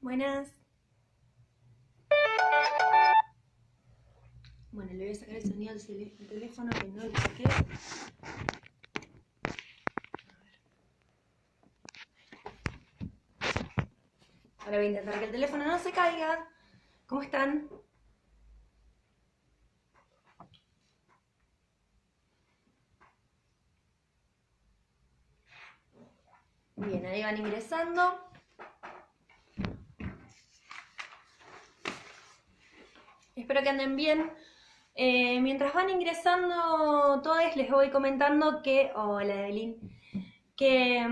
Buenas. Bueno, le voy a sacar el sonido del teléfono que no lo saqué. Ahora voy a intentar que el teléfono no se caiga. ¿Cómo están? Bien, ahí van ingresando. Espero que anden bien. Mientras van ingresando todos, les voy comentando que... Hola, Evelyn. Que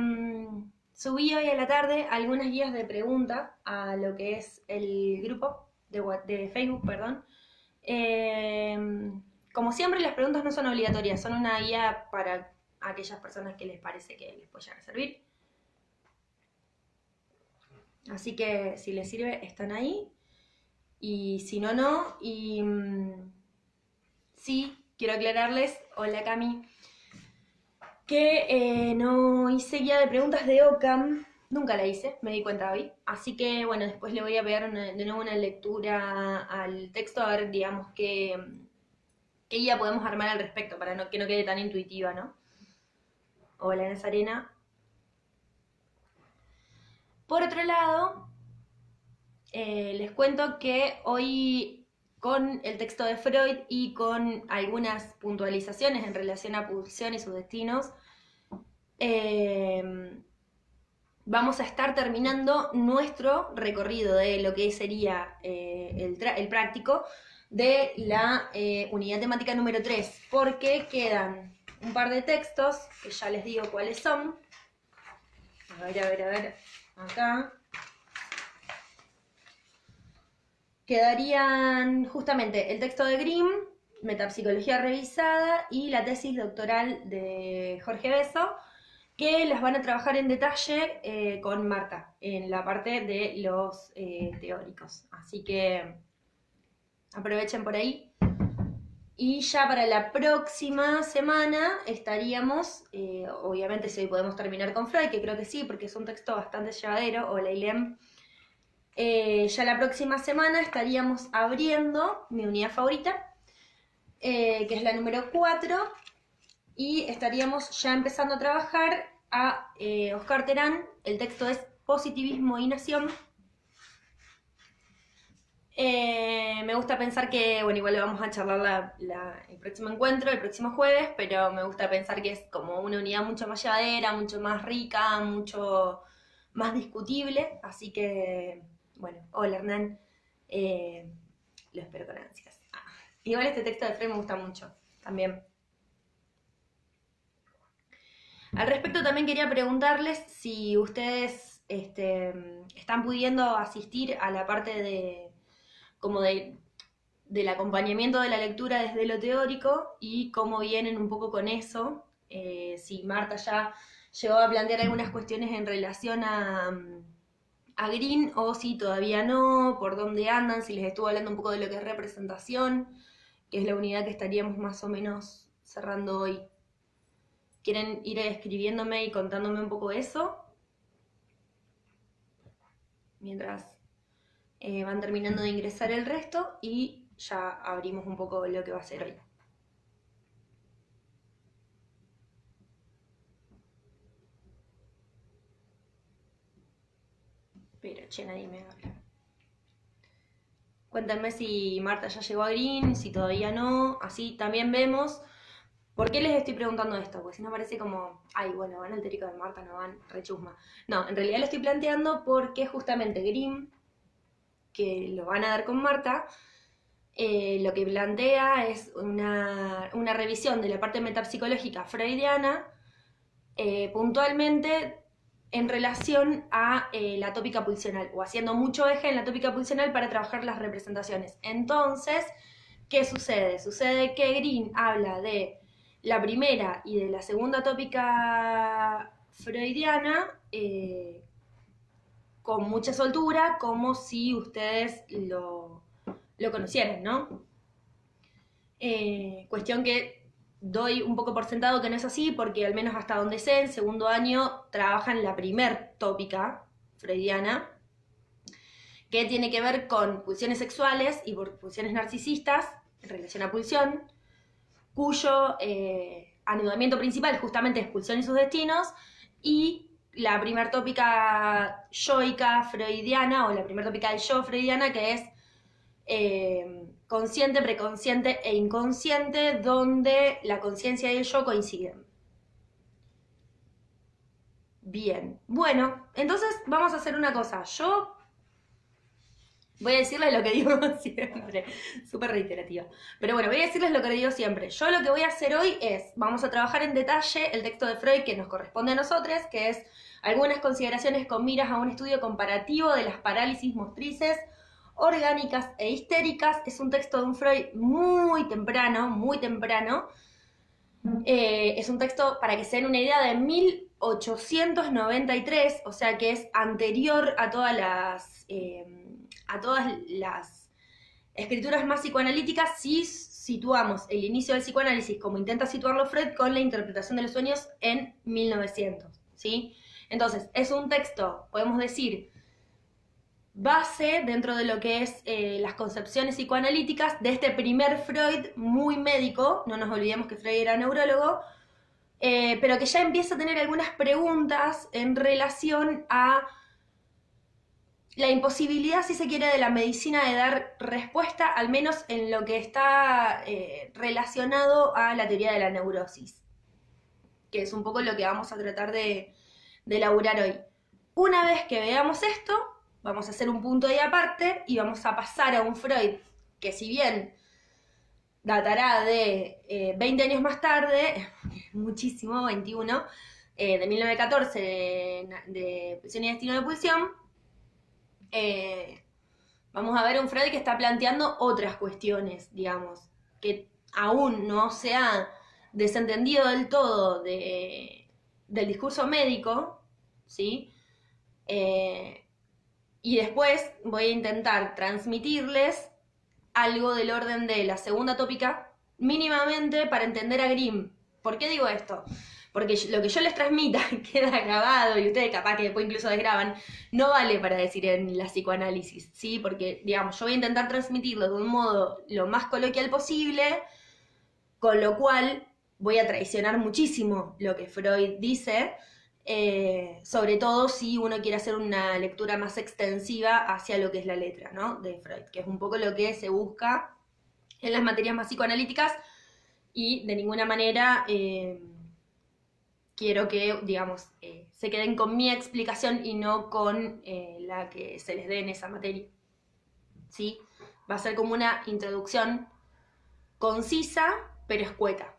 subí hoy a la tarde algunas guías de pregunta a lo que es el grupo de Facebook, perdón. Como siempre, las preguntas no son obligatorias, son una guía para aquellas personas que les parece que les puede llegar a servir. Así que si les sirve, están ahí. Y si no, no. Y sí, quiero aclararles, hola Cami, que no hice guía de preguntas de Ockham. Nunca la hice, me di cuenta hoy. Así que bueno, después le voy a pegar de nuevo una lectura al texto a ver, digamos, qué guía podemos armar al respecto para que no quede tan intuitiva, ¿no? Hola, Nazarena. Por otro lado, les cuento que hoy con el texto de Freud y con algunas puntualizaciones en relación a pulsión y sus destinos, vamos a estar terminando nuestro recorrido de lo que sería el práctico de la unidad temática número 3, porque quedan un par de textos, que ya les digo cuáles son. A ver, acá. Quedarían justamente el texto de Grimm, Metapsicología revisada, y la tesis doctoral de Jorge Besso, que las van a trabajar en detalle con Marta, en la parte de los teóricos. Así que aprovechen por ahí. Y ya para la próxima semana estaríamos, obviamente si hoy podemos terminar con Freud, que creo que sí, porque es un texto bastante llevadero, o Leilem. Ya la próxima semana estaríamos abriendo mi unidad favorita, que es la número 4, y estaríamos ya empezando a trabajar a Oscar Terán. El texto es Positivismo y Nación. Me gusta pensar que, bueno, igual le vamos a charlar el próximo encuentro, el próximo jueves, pero me gusta pensar que es como una unidad mucho más llevadera, mucho más rica, mucho más discutible, así que, bueno, hola Hernán, lo espero con ansias. Igual este texto de Freud me gusta mucho, también. Al respecto también quería preguntarles si ustedes están pudiendo asistir a la parte del acompañamiento de la lectura desde lo teórico y cómo vienen un poco con eso. Si Marta ya llegó a plantear algunas cuestiones en relación a Green o si todavía no, por dónde andan, si les estuvo hablando un poco de lo que es representación, que es la unidad que estaríamos más o menos cerrando hoy. ¿Quieren ir escribiéndome y contándome un poco eso? Mientras van terminando de ingresar el resto y ya abrimos un poco lo que va a ser hoy. Pero che, nadie me habla. Cuéntenme si Marta ya llegó a Green, si todavía no, así también vemos. ¿Por qué les estoy preguntando esto? Porque si no parece como, ay, bueno, van al teórico de Marta, no van, rechusma. No, en realidad lo estoy planteando porque justamente Grimm, que lo van a dar con Marta, lo que plantea es una revisión de la parte metapsicológica freudiana, puntualmente en relación a la tópica pulsional, o haciendo mucho eje en la tópica pulsional para trabajar las representaciones. Entonces, ¿qué sucede? Sucede que Green habla de la primera y de la segunda tópica freudiana con mucha soltura, como si ustedes lo conocieran, ¿no? Cuestión que doy un poco por sentado que no es así, porque al menos hasta donde sé, en segundo año trabajan la primer tópica freudiana, que tiene que ver con pulsiones sexuales y pulsiones narcisistas en relación a pulsión, cuyo anudamiento principal justamente es pulsión y sus destinos, y la primer tópica yoica freudiana, o la primer tópica del yo freudiana, que es consciente, preconsciente e inconsciente, donde la conciencia y el yo coinciden. Bien, bueno, entonces vamos a hacer una cosa. Yo voy a decirles lo que digo siempre, súper reiterativa. Pero bueno, voy a decirles lo que digo siempre. Yo lo que voy a hacer hoy es, vamos a trabajar en detalle el texto de Freud que nos corresponde a nosotros, que es algunas consideraciones con miras a un estudio comparativo de las parálisis motrices orgánicas e histéricas. Es un texto de un Freud muy temprano, muy temprano. Es un texto, para que se den una idea, de 1893, o sea que es anterior a todas las escrituras más psicoanalíticas, si situamos el inicio del psicoanálisis como intenta situarlo Freud con la interpretación de los sueños en 1900, ¿sí? Entonces, es un texto, podemos decir, base dentro de lo que es las concepciones psicoanalíticas de este primer Freud muy médico. No nos olvidemos que Freud era neurólogo, pero que ya empieza a tener algunas preguntas en relación a la imposibilidad, si se quiere, de la medicina de dar respuesta, al menos en lo que está relacionado a la teoría de la neurosis, que es un poco lo que vamos a tratar de elaborar hoy. Una vez que veamos esto, vamos a hacer un punto de aparte y vamos a pasar a un Freud que, si bien datará de 20 años más tarde, muchísimo, 21, de 1914, de Pulsión y Destino de Pulsión, vamos a ver un Freud que está planteando otras cuestiones, digamos, que aún no se ha desentendido del todo del discurso médico, ¿sí? Y después voy a intentar transmitirles algo del orden de la segunda tópica, mínimamente para entender a Grimm. ¿Por qué digo esto? Porque lo que yo les transmita queda grabado y ustedes capaz que después incluso desgraban, no vale para decir en la psicoanálisis, ¿sí? Porque, digamos, yo voy a intentar transmitirlo de un modo lo más coloquial posible, con lo cual voy a traicionar muchísimo lo que Freud dice, sobre todo si uno quiere hacer una lectura más extensiva hacia lo que es la letra, ¿no?, de Freud, que es un poco lo que se busca en las materias más psicoanalíticas, y de ninguna manera quiero que, digamos, se queden con mi explicación y no con la que se les dé en esa materia, ¿sí? Va a ser como una introducción concisa, pero escueta.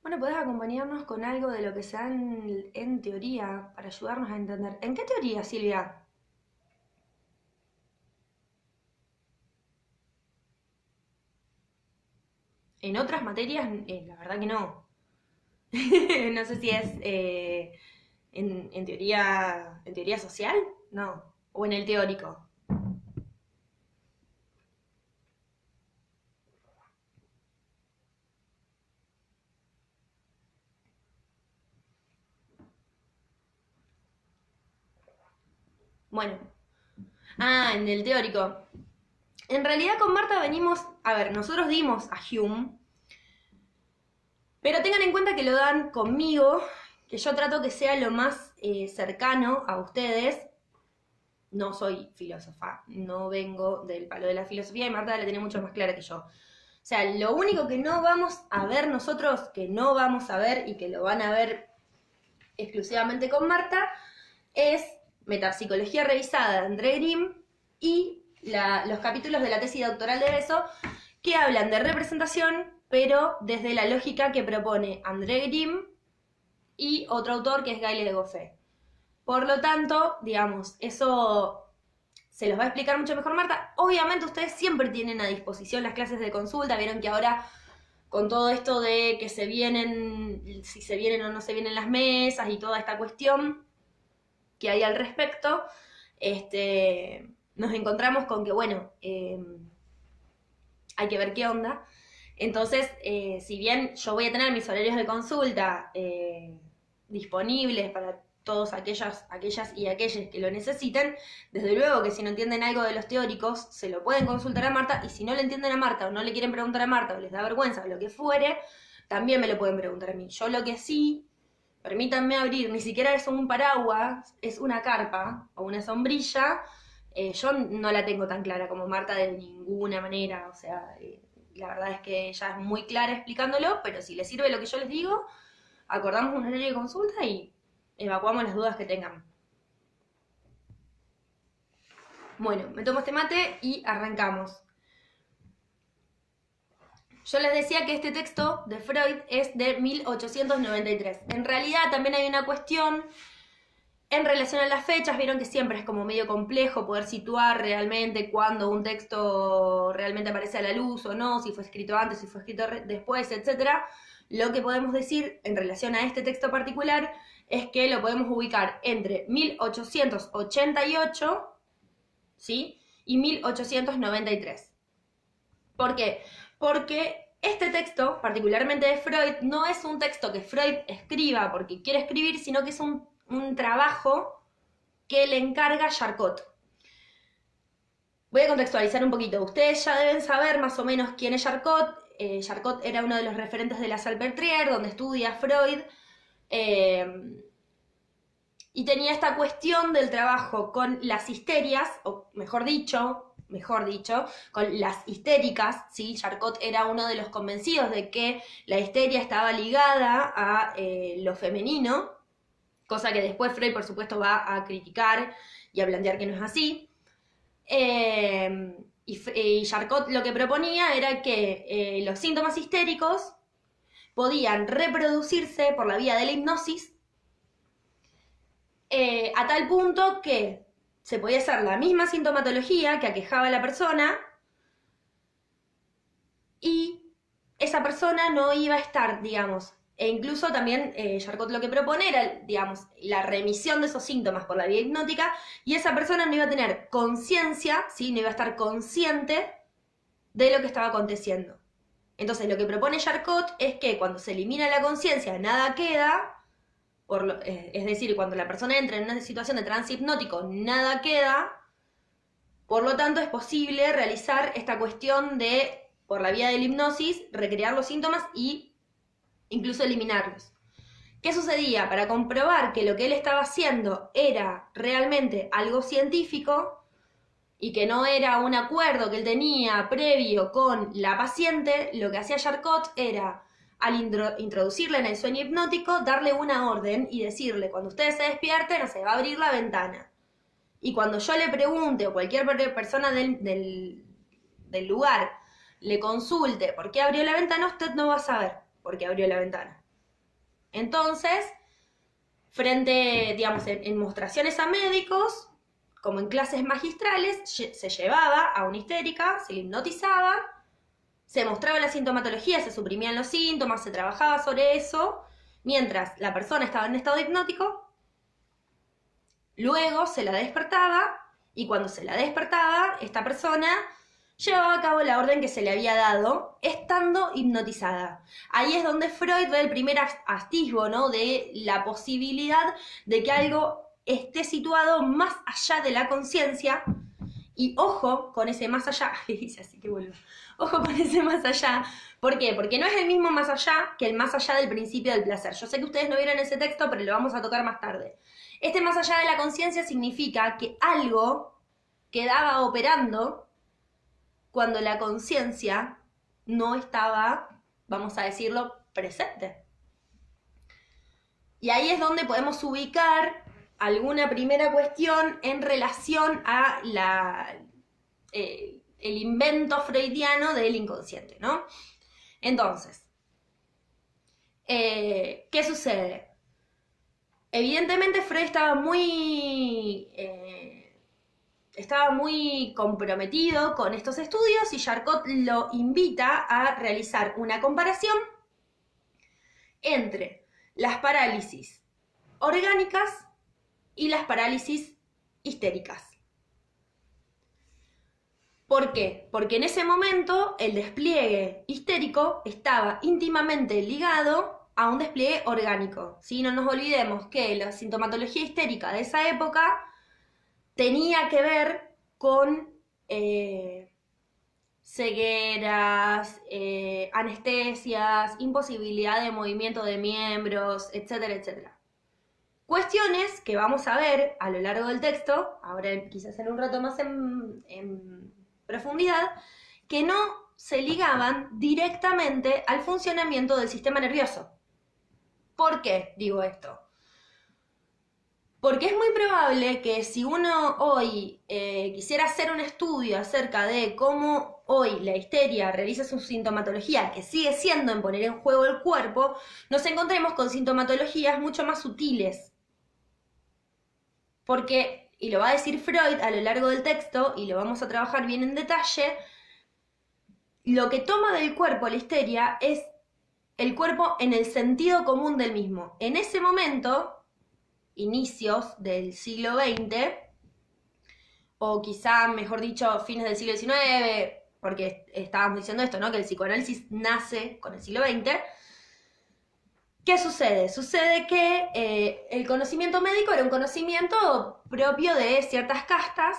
Bueno, ¿podés acompañarnos con algo de lo que se da en teoría para ayudarnos a entender? ¿En qué teoría, Silvia? En otras materias, la verdad que no. No sé si es en teoría social, no. O en el teórico. Bueno. Ah, en el teórico. En realidad con Marta venimos, a ver, nosotros dimos a Hume, pero tengan en cuenta que lo dan conmigo, que yo trato que sea lo más cercano a ustedes. No soy filósofa, no vengo del palo de la filosofía, y Marta la tiene mucho más clara que yo. O sea, lo único que no vamos a ver nosotros, que no vamos a ver y que lo van a ver exclusivamente con Marta, es Metapsicología revisada de André Grimm y los capítulos de la tesis doctoral de Besso, que hablan de representación, pero desde la lógica que propone André Grimm y otro autor que es Gayle de Goffet. Por lo tanto, digamos, eso se los va a explicar mucho mejor Marta. Obviamente ustedes siempre tienen a disposición las clases de consulta. Vieron que ahora, con todo esto de que se vienen, si se vienen o no se vienen las mesas y toda esta cuestión que hay al respecto, nos encontramos con que, bueno, hay que ver qué onda. Entonces, si bien yo voy a tener mis horarios de consulta disponibles para todos aquellas y aquellos que lo necesiten, desde luego que si no entienden algo de los teóricos, se lo pueden consultar a Marta, y si no le entienden a Marta o no le quieren preguntar a Marta o les da vergüenza o lo que fuere, también me lo pueden preguntar a mí. Yo lo que sí, permítanme abrir, ni siquiera es un paraguas, es una carpa o una sombrilla. Yo no la tengo tan clara como Marta de ninguna manera, o sea, la verdad es que ella es muy clara explicándolo, pero si les sirve lo que yo les digo, acordamos un horario de consulta y evacuamos las dudas que tengan. Bueno, me tomo este mate y arrancamos. Yo les decía que este texto de Freud es de 1893. En realidad también hay una cuestión en relación a las fechas. Vieron que siempre es como medio complejo poder situar realmente cuándo un texto realmente aparece a la luz o no, si fue escrito antes, si fue escrito después, etc. Lo que podemos decir en relación a este texto particular es que lo podemos ubicar entre 1888, ¿sí?, y 1893. ¿Por qué? Porque este texto, particularmente de Freud, no es un texto que Freud escriba porque quiere escribir, sino que es un trabajo que le encarga Charcot. Voy a contextualizar un poquito. Ustedes ya deben saber más o menos quién es Charcot. Charcot era uno de los referentes de la Salpêtrière, donde estudia Freud. Y tenía esta cuestión del trabajo con las histerias, o mejor dicho, con las histéricas, ¿sí? Charcot era uno de los convencidos de que la histeria estaba ligada a lo femenino, cosa que después Freud, por supuesto, va a criticar y a plantear que no es así. Y Charcot lo que proponía era que los síntomas histéricos podían reproducirse por la vía de la hipnosis, a tal punto que se podía hacer la misma sintomatología que aquejaba a la persona y esa persona no iba a estar, digamos, e incluso también Charcot lo que propone era, digamos, la remisión de esos síntomas por la vía hipnótica, y esa persona no iba a tener conciencia, ¿sí?, no iba a estar consciente de lo que estaba aconteciendo. Entonces lo que propone Charcot es que cuando se elimina la conciencia nada queda, es decir, cuando la persona entra en una situación de trance hipnótico nada queda, por lo tanto es posible realizar esta cuestión de, por la vía de la hipnosis, recrear los síntomas e incluso eliminarlos. ¿Qué sucedía? Para comprobar que lo que él estaba haciendo era realmente algo científico y que no era un acuerdo que él tenía previo con la paciente, lo que hacía Charcot era, al introducirla en el sueño hipnótico, darle una orden y decirle: cuando usted se despierte, no se va a abrir la ventana. Y cuando yo le pregunte, o cualquier persona del lugar le consulte por qué abrió la ventana, usted no va a saber por qué abrió la ventana. Entonces, frente, digamos, en mostraciones a médicos, como en clases magistrales, se llevaba a una histérica, se le hipnotizaba, se mostraba la sintomatología, se suprimían los síntomas, se trabajaba sobre eso, mientras la persona estaba en estado hipnótico. Luego se la despertaba, y cuando se la despertaba, esta persona llevaba a cabo la orden que se le había dado, estando hipnotizada. Ahí es donde Freud ve el primer atisbo, ¿no?, de la posibilidad de que algo esté situado más allá de la conciencia. Y ojo con ese más allá, dice así que vuelvo. Ojo con ese más allá. ¿Por qué? Porque no es el mismo más allá que el más allá del principio del placer. Yo sé que ustedes no vieron ese texto, pero lo vamos a tocar más tarde. Este más allá de la conciencia significa que algo quedaba operando cuando la conciencia no estaba, vamos a decirlo, presente. Y ahí es donde podemos ubicar alguna primera cuestión en relación a el invento freudiano del inconsciente, ¿no? Entonces, ¿qué sucede? Evidentemente Freud estaba muy comprometido con estos estudios, y Charcot lo invita a realizar una comparación entre las parálisis orgánicas y las parálisis histéricas. ¿Por qué? Porque en ese momento el despliegue histérico estaba íntimamente ligado a un despliegue orgánico. ¿Sí? No nos olvidemos que la sintomatología histérica de esa época tenía que ver con cegueras, anestesias, imposibilidad de movimiento de miembros, etcétera, etcétera. Cuestiones que vamos a ver a lo largo del texto, ahora quizás en un rato más en profundidad, que no se ligaban directamente al funcionamiento del sistema nervioso. ¿Por qué digo esto? Porque es muy probable que si uno hoy quisiera hacer un estudio acerca de cómo hoy la histeria realiza su sintomatología, que sigue siendo en poner en juego el cuerpo, nos encontremos con sintomatologías mucho más sutiles. Porque, y lo va a decir Freud a lo largo del texto, y lo vamos a trabajar bien en detalle, lo que toma del cuerpo la histeria es el cuerpo en el sentido común del mismo. En ese momento, inicios del siglo XX, o quizá, mejor dicho, fines del siglo XIX, porque estábamos diciendo esto, ¿no? Que el psicoanálisis nace con el siglo XX. ¿Qué sucede? Sucede que el conocimiento médico era un conocimiento propio de ciertas castas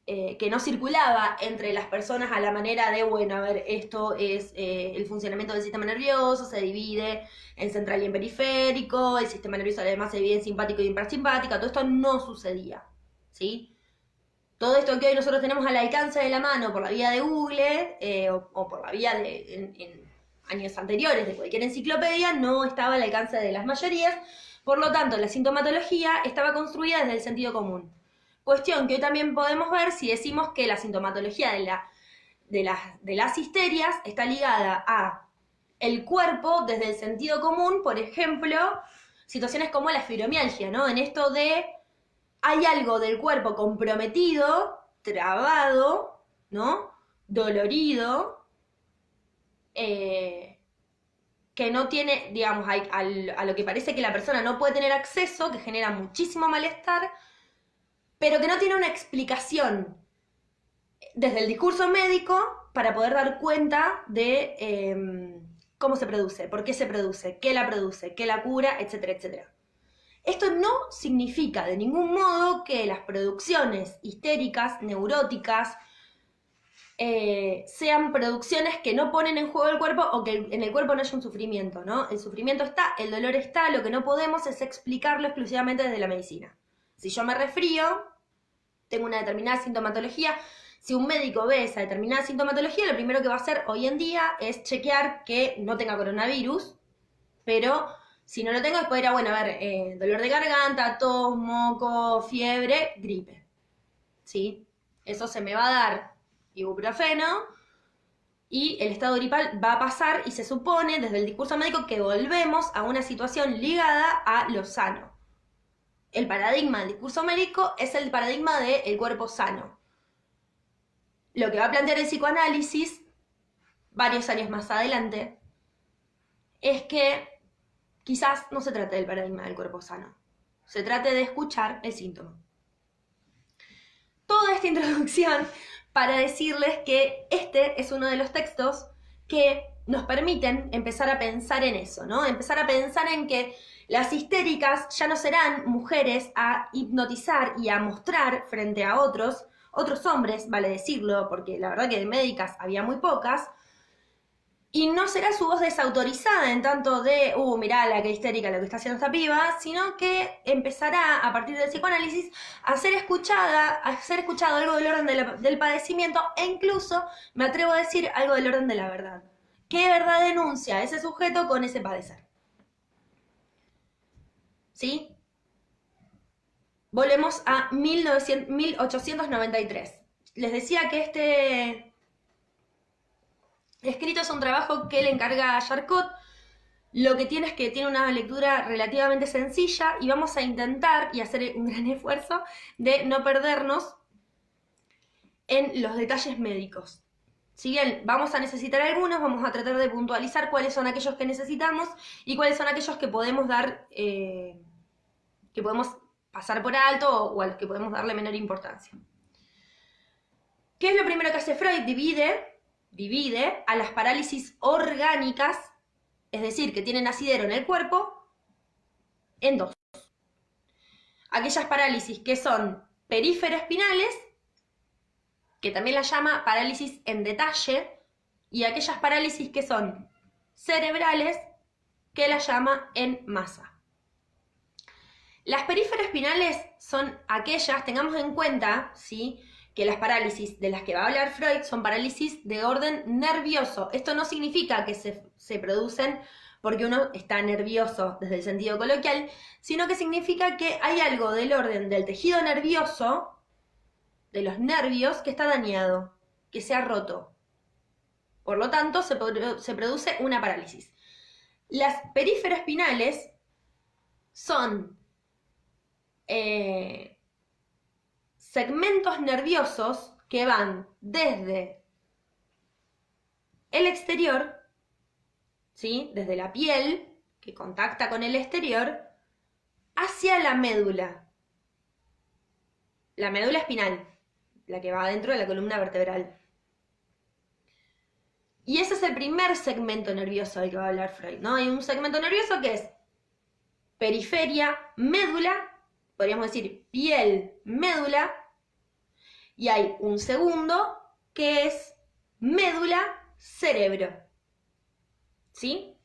que no circulaba entre las personas a la manera de, bueno, a ver, esto es el funcionamiento del sistema nervioso, se divide en central y en periférico, el sistema nervioso además se divide en simpático y en parasimpático, todo esto no sucedía, ¿sí? Todo esto que hoy nosotros tenemos al alcance de la mano por la vía de Google o por la vía de en años anteriores de cualquier enciclopedia no estaba al alcance de las mayorías, por lo tanto la sintomatología estaba construida desde el sentido común. Cuestión que hoy también podemos ver si decimos que la sintomatología de las histerias está ligada a el cuerpo desde el sentido común, por ejemplo, situaciones como la fibromialgia, ¿no? En esto de hay algo del cuerpo comprometido, trabado, ¿no? Dolorido, que no tiene, digamos, a lo que parece que la persona no puede tener acceso, que genera muchísimo malestar, pero que no tiene una explicación desde el discurso médico para poder dar cuenta de cómo se produce, por qué se produce, qué la cura, etcétera, etcétera. Esto no significa de ningún modo que las producciones histéricas, neuróticas, sean producciones que no ponen en juego el cuerpo o que en el cuerpo no haya un sufrimiento, ¿no? El sufrimiento está, el dolor está, lo que no podemos es explicarlo exclusivamente desde la medicina. Si yo me resfrío, tengo una determinada sintomatología, si un médico ve esa determinada sintomatología, lo primero que va a hacer hoy en día es chequear que no tenga coronavirus, pero si no lo tengo, después era, bueno, a ver, dolor de garganta, tos, moco, fiebre, gripe. ¿Sí? Eso se me va a dar ibuprofeno y el estado gripal va a pasar y se supone desde el discurso médico que volvemos a una situación ligada a lo sano. El paradigma del discurso médico es el paradigma del cuerpo sano. Lo que va a plantear el psicoanálisis, varios años más adelante, es que quizás no se trate del paradigma del cuerpo sano, se trate de escuchar el síntoma. Toda esta introducción para decirles que este es uno de los textos que nos permiten empezar a pensar en eso, ¿no? Empezar a pensar en que las histéricas ya no serán mujeres a hipnotizar y a mostrar frente a otros hombres, vale decirlo, porque la verdad que de médicas había muy pocas, y no será su voz desautorizada en tanto de, mirá la que histérica lo que está haciendo esta piba, sino que empezará a partir del psicoanálisis a ser escuchado algo del orden del padecimiento e incluso, me atrevo a decir, algo del orden de la verdad. ¿Qué verdad denuncia ese sujeto con ese padecer? ¿Sí? Volvemos a 1893. Les decía que este escrito es un trabajo que le encarga a Charcot. Lo que tiene es que tiene una lectura relativamente sencilla y vamos a intentar y hacer un gran esfuerzo de no perdernos en los detalles médicos. Si bien vamos a necesitar algunos, vamos a tratar de puntualizar cuáles son aquellos que necesitamos y cuáles son aquellos que podemos dar, que podemos pasar por alto o a los que podemos darle menor importancia. ¿Qué es lo primero que hace Freud? Divide a las parálisis orgánicas, es decir, que tienen asidero en el cuerpo, en dos. Aquellas parálisis que son perífero-espinales, que también las llama parálisis en detalle, y aquellas parálisis que son cerebrales, que las llama en masa. Las perífero-espinales son aquellas, tengamos en cuenta, ¿sí?, que las parálisis de las que va a hablar Freud son parálisis de orden nervioso. Esto no significa que se producen porque uno está nervioso desde el sentido coloquial, sino que significa que hay algo del orden del tejido nervioso, de los nervios, que está dañado, que se ha roto. Por lo tanto, se produce una parálisis. Las perífero-espinales son segmentos nerviosos que van desde el exterior, ¿sí?, desde la piel, que contacta con el exterior, hacia la médula espinal, la que va dentro de la columna vertebral. Y ese es el primer segmento nervioso del que va a hablar Freud, ¿no? Hay un segmento nervioso que es periferia, médula, podríamos decir piel, médula, y hay un segundo que es médula, cerebro, ¿sí?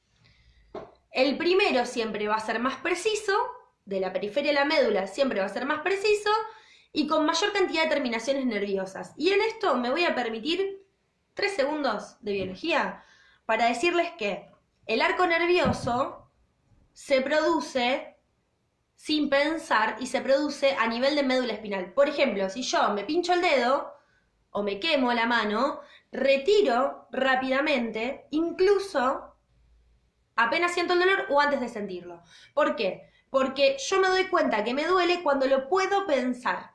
El primero siempre va a ser más preciso, de la periferia a la médula siempre va a ser más preciso y con mayor cantidad de terminaciones nerviosas. Y en esto me voy a permitir 3 segundos de biología para decirles que el arco nervioso se produce sin pensar y se produce a nivel de médula espinal. Por ejemplo, si yo me pincho el dedo o me quemo la mano, retiro rápidamente, incluso apenas siento el dolor o antes de sentirlo. ¿Por qué? Porque yo me doy cuenta que me duele cuando lo puedo pensar,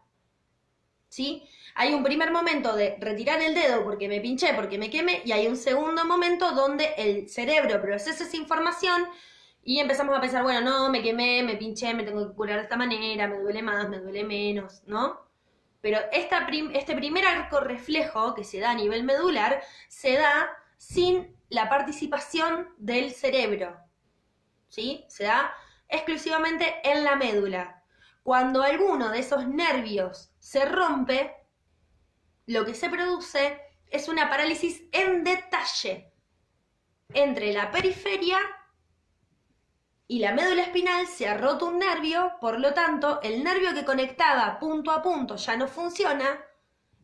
¿sí? Hay un primer momento de retirar el dedo porque me pinché, porque me quemé, y hay un segundo momento donde el cerebro procesa esa información y empezamos a pensar, bueno, no, me quemé, me pinché, me tengo que curar de esta manera, me duele más, me duele menos, ¿no? Pero este primer arco reflejo que se da a nivel medular se da sin la participación del cerebro, ¿sí? Se da exclusivamente en la médula. Cuando alguno de esos nervios se rompe, lo que se produce es una parálisis en detalle entre la periferia y la médula espinal. Se ha roto un nervio, por lo tanto, el nervio que conectaba punto a punto ya no funciona.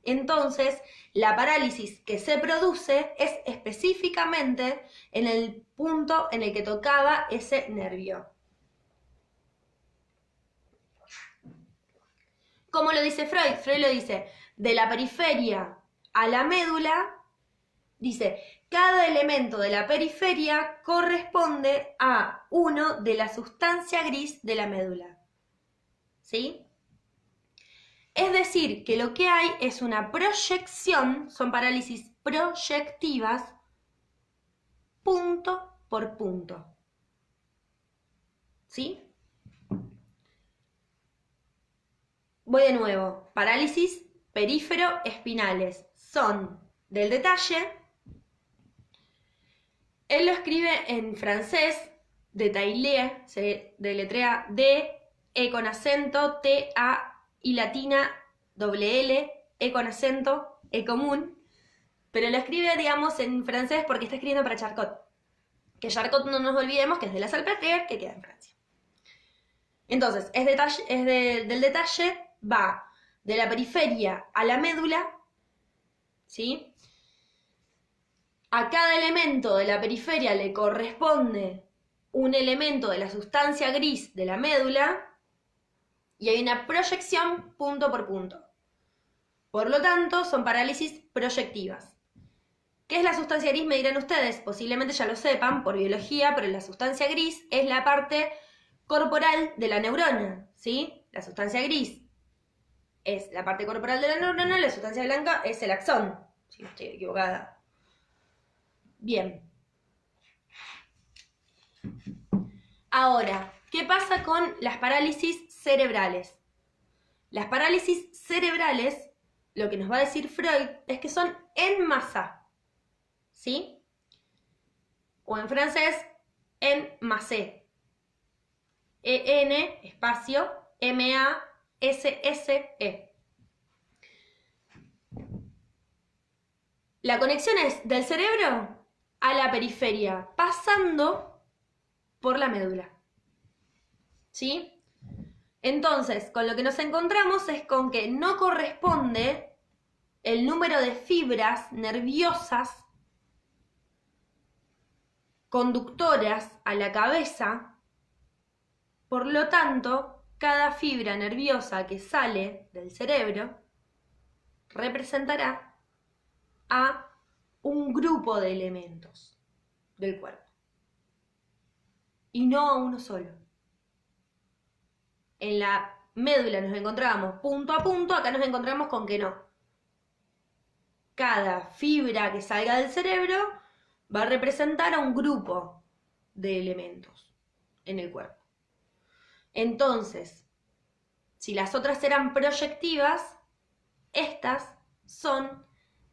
Entonces, la parálisis que se produce es específicamente en el punto en el que tocaba ese nervio. ¿Cómo lo dice Freud? Freud lo dice, de la periferia a la médula, dice, cada elemento de la periferia corresponde a uno de la sustancia gris de la médula, ¿sí? Es decir, que lo que hay es una proyección, son parálisis proyectivas, punto por punto, ¿sí? Voy de nuevo, parálisis perífero-espinales, son del detalle. Él lo escribe en francés, detaillé, se deletrea D, E con acento, T, A, I latina, doble L, E con acento, E común, pero lo escribe, digamos, en francés porque está escribiendo para Charcot. Que Charcot, no nos olvidemos, que es de la Salpêtrière, que queda en Francia. Entonces, del detalle, va de la periferia a la médula, ¿sí? A cada elemento de la periferia le corresponde un elemento de la sustancia gris de la médula y hay una proyección punto por punto. Por lo tanto, son parálisis proyectivas. ¿Qué es la sustancia gris? Me dirán ustedes, posiblemente ya lo sepan por biología, pero la sustancia gris es la parte corporal de la neurona, ¿sí? La sustancia gris es la parte corporal de la neurona, la sustancia blanca es el axón, si no estoy equivocada. Bien. Ahora, ¿qué pasa con las parálisis cerebrales? Las parálisis cerebrales lo que nos va a decir Freud es que son en masa, ¿sí? O en francés, en masse. E-N, espacio, M-A-S-S-E. La conexión es del cerebro a la periferia, pasando por la médula, ¿sí? Entonces, con lo que nos encontramos es con que no corresponde el número de fibras nerviosas conductoras a la cabeza, por lo tanto, cada fibra nerviosa que sale del cerebro representará a un grupo de elementos del cuerpo y no a uno solo. En la médula nos encontramos punto a punto, acá nos encontramos con que no. Cada fibra que salga del cerebro va a representar a un grupo de elementos en el cuerpo. Entonces, si las otras eran proyectivas, estas son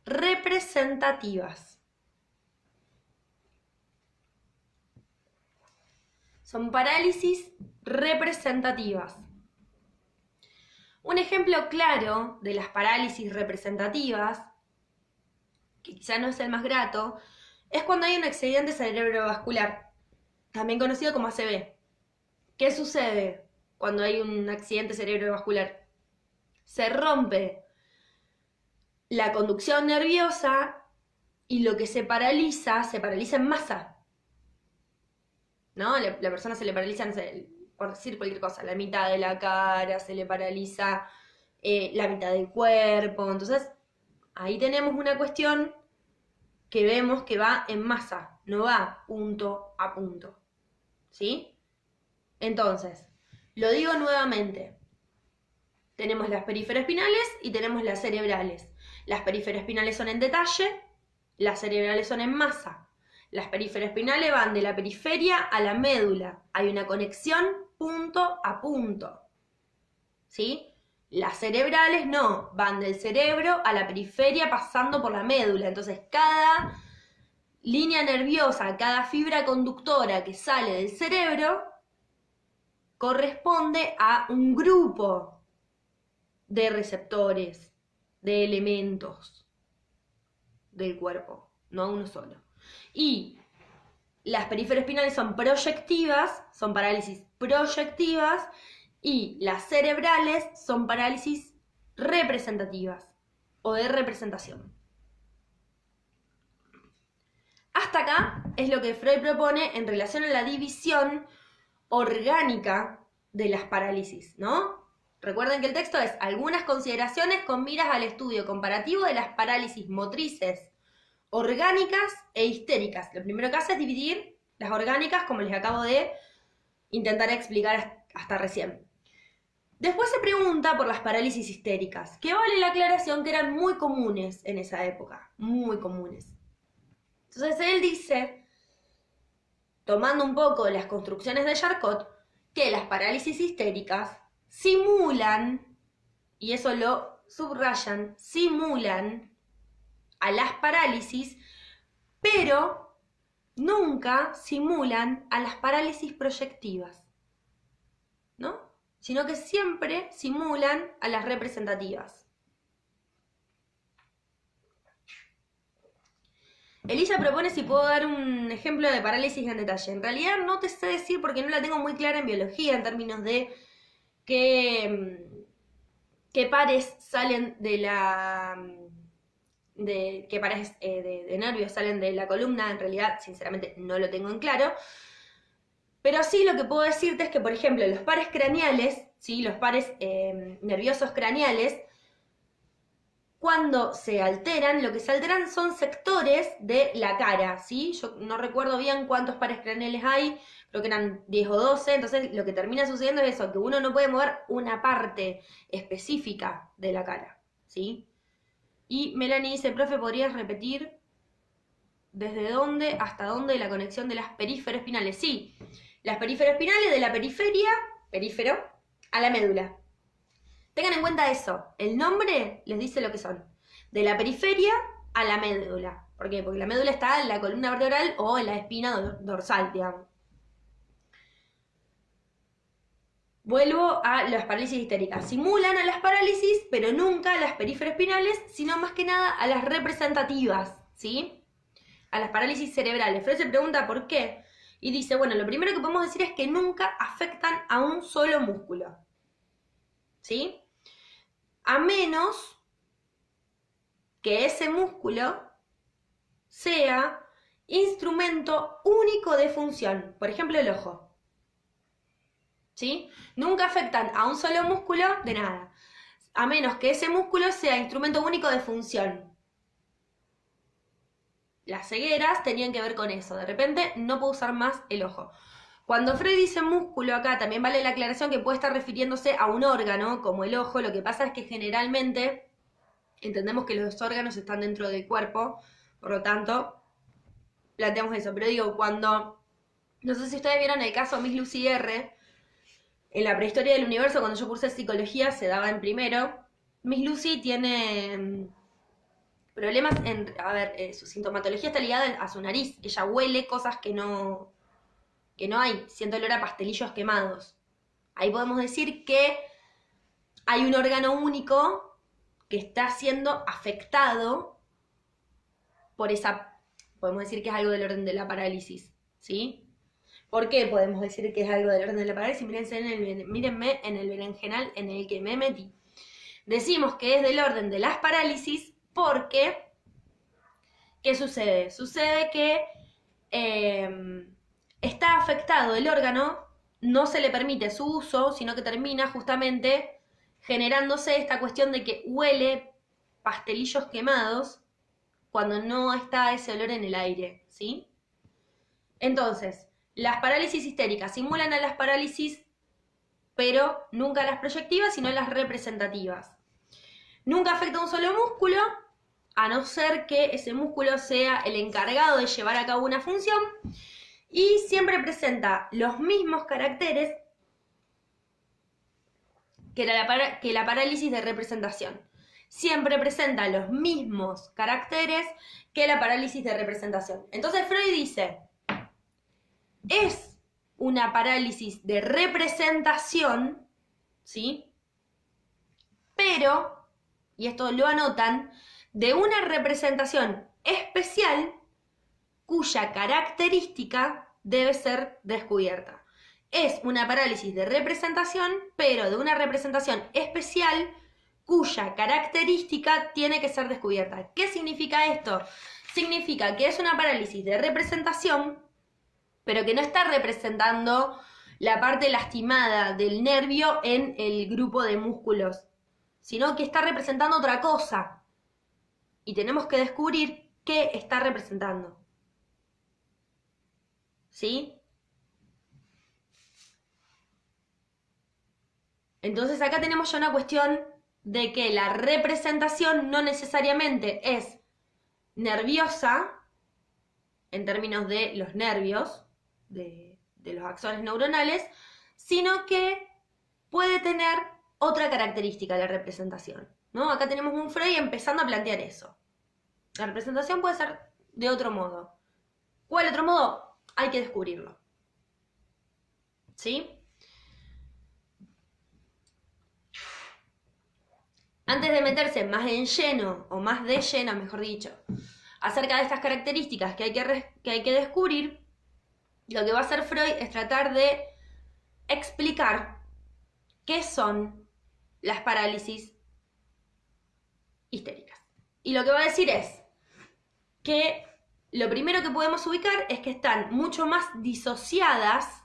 representativas. Son parálisis representativas. Un ejemplo claro de las parálisis representativas, que quizá no es el más grato, es cuando hay un accidente cerebrovascular, también conocido como ACV. ¿Qué sucede cuando hay un accidente cerebrovascular? Se rompe la conducción nerviosa y lo que se paraliza en masa. ¿No? La persona se le paraliza, no sé, por decir cualquier cosa, la mitad de la cara, se le paraliza la mitad del cuerpo. Entonces, ahí tenemos una cuestión que vemos que va en masa, no va punto a punto. ¿Sí? Entonces, lo digo nuevamente. Tenemos las periferoespinales y tenemos las cerebrales. Las periferoespinales son en detalle, las cerebrales son en masa. Las periferoespinales van de la periferia a la médula. Hay una conexión punto a punto. ¿Sí? Las cerebrales no, van del cerebro a la periferia pasando por la médula. Entonces, cada línea nerviosa, cada fibra conductora que sale del cerebro corresponde a un grupo de receptores, de elementos del cuerpo, no a uno solo. Y las periferoespinales son proyectivas, son parálisis proyectivas, y las cerebrales son parálisis representativas o de representación. Hasta acá es lo que Freud propone en relación a la división orgánica de las parálisis, ¿no? Recuerden que el texto es algunas consideraciones con miras al estudio comparativo de las parálisis motrices, orgánicas e histéricas. Lo primero que hace es dividir las orgánicas, como les acabo de intentar explicar hasta recién. Después se pregunta por las parálisis histéricas, que vale la aclaración que eran muy comunes en esa época, muy comunes. Entonces él dice, tomando un poco las construcciones de Charcot, que las parálisis histéricas simulan, y eso lo subrayan, simulan a las parálisis, pero nunca simulan a las parálisis proyectivas, ¿no? Sino que siempre simulan a las representativas. Elisa propone si puedo dar un ejemplo de parálisis en detalle. En realidad no te sé decir porque no la tengo muy clara en biología en términos de qué pares salen de la... qué pares de nervios salen de la columna. En realidad, sinceramente, no lo tengo en claro. Pero sí lo que puedo decirte es que, por ejemplo, los pares craneales, ¿sí? Los pares nerviosos craneales, cuando se alteran, lo que se alteran son sectores de la cara, ¿sí? Yo no recuerdo bien cuántos pares craneales hay, creo que eran 10 o 12, entonces lo que termina sucediendo es eso, que uno no puede mover una parte específica de la cara, ¿sí? Y Melanie dice, profe, ¿podrías repetir desde dónde hasta dónde la conexión de las periferoespinales? Sí, las periferoespinales de la periferia, perífero, a la médula. Tengan en cuenta eso. El nombre les dice lo que son. De la periferia a la médula. ¿Por qué? Porque la médula está en la columna vertebral o en la espina dorsal, digamos. Vuelvo a las parálisis histéricas. Simulan a las parálisis, pero nunca a las periferoespinales, sino más que nada a las representativas, ¿sí? A las parálisis cerebrales. Freud se pregunta por qué. Y dice, bueno, lo primero que podemos decir es que nunca afectan a un solo músculo, ¿sí? A menos que ese músculo sea instrumento único de función. Por ejemplo, el ojo. ¿Sí? Nunca afectan a un solo músculo de nada, a menos que ese músculo sea instrumento único de función. Las cegueras tenían que ver con eso. De repente no puedo usar más el ojo. Cuando Freud dice músculo acá, también vale la aclaración que puede estar refiriéndose a un órgano, como el ojo. Lo que pasa es que generalmente entendemos que los órganos están dentro del cuerpo, por lo tanto, planteamos eso. Pero digo, cuando, no sé si ustedes vieron el caso Miss Lucy R., en la prehistoria del universo, cuando yo cursé psicología, se daba en primero. Miss Lucy tiene problemas en... A ver, su sintomatología está ligada a su nariz. Ella huele cosas que no hay. Siente olor a pastelillos quemados. Ahí podemos decir que hay un órgano único que está siendo afectado por esa... Podemos decir que es algo del orden de la parálisis, ¿sí? ¿Por qué podemos decir que es algo del orden de la parálisis? Mírenme en el berenjenal en el que me metí. Decimos que es del orden de las parálisis porque, ¿qué sucede? Sucede que está afectado el órgano, no se le permite su uso, sino que termina justamente generándose esta cuestión de que huele pastelillos quemados cuando no está ese olor en el aire, ¿sí? Entonces, las parálisis histéricas simulan a las parálisis, pero nunca a las proyectivas, sino a las representativas. Nunca afecta a un solo músculo, a no ser que ese músculo sea el encargado de llevar a cabo una función, y siempre presenta los mismos caracteres que la parálisis de representación. Siempre presenta los mismos caracteres que la parálisis de representación. Entonces Freud dice, es una parálisis de representación, ¿sí? Pero, y esto lo anotan, de una representación especial cuya característica debe ser descubierta. Es una parálisis de representación, pero de una representación especial cuya característica tiene que ser descubierta. ¿Qué significa esto? Significa que es una parálisis de representación, pero que no está representando la parte lastimada del nervio en el grupo de músculos, sino que está representando otra cosa. Y tenemos que descubrir qué está representando. ¿Sí? Entonces acá tenemos ya una cuestión de que la representación no necesariamente es nerviosa, en términos de los nervios, de los axones neuronales, sino que puede tener otra característica la representación, ¿no? Acá tenemos un Freud empezando a plantear eso. La representación puede ser de otro modo. ¿Cuál otro modo? Hay que descubrirlo. ¿Sí? Antes de meterse más en lleno, o más de lleno, mejor dicho, acerca de estas características que hay que descubrir, lo que va a hacer Freud es tratar de explicar qué son las parálisis histéricas. Y lo que va a decir es que lo primero que podemos ubicar es que están mucho más disociadas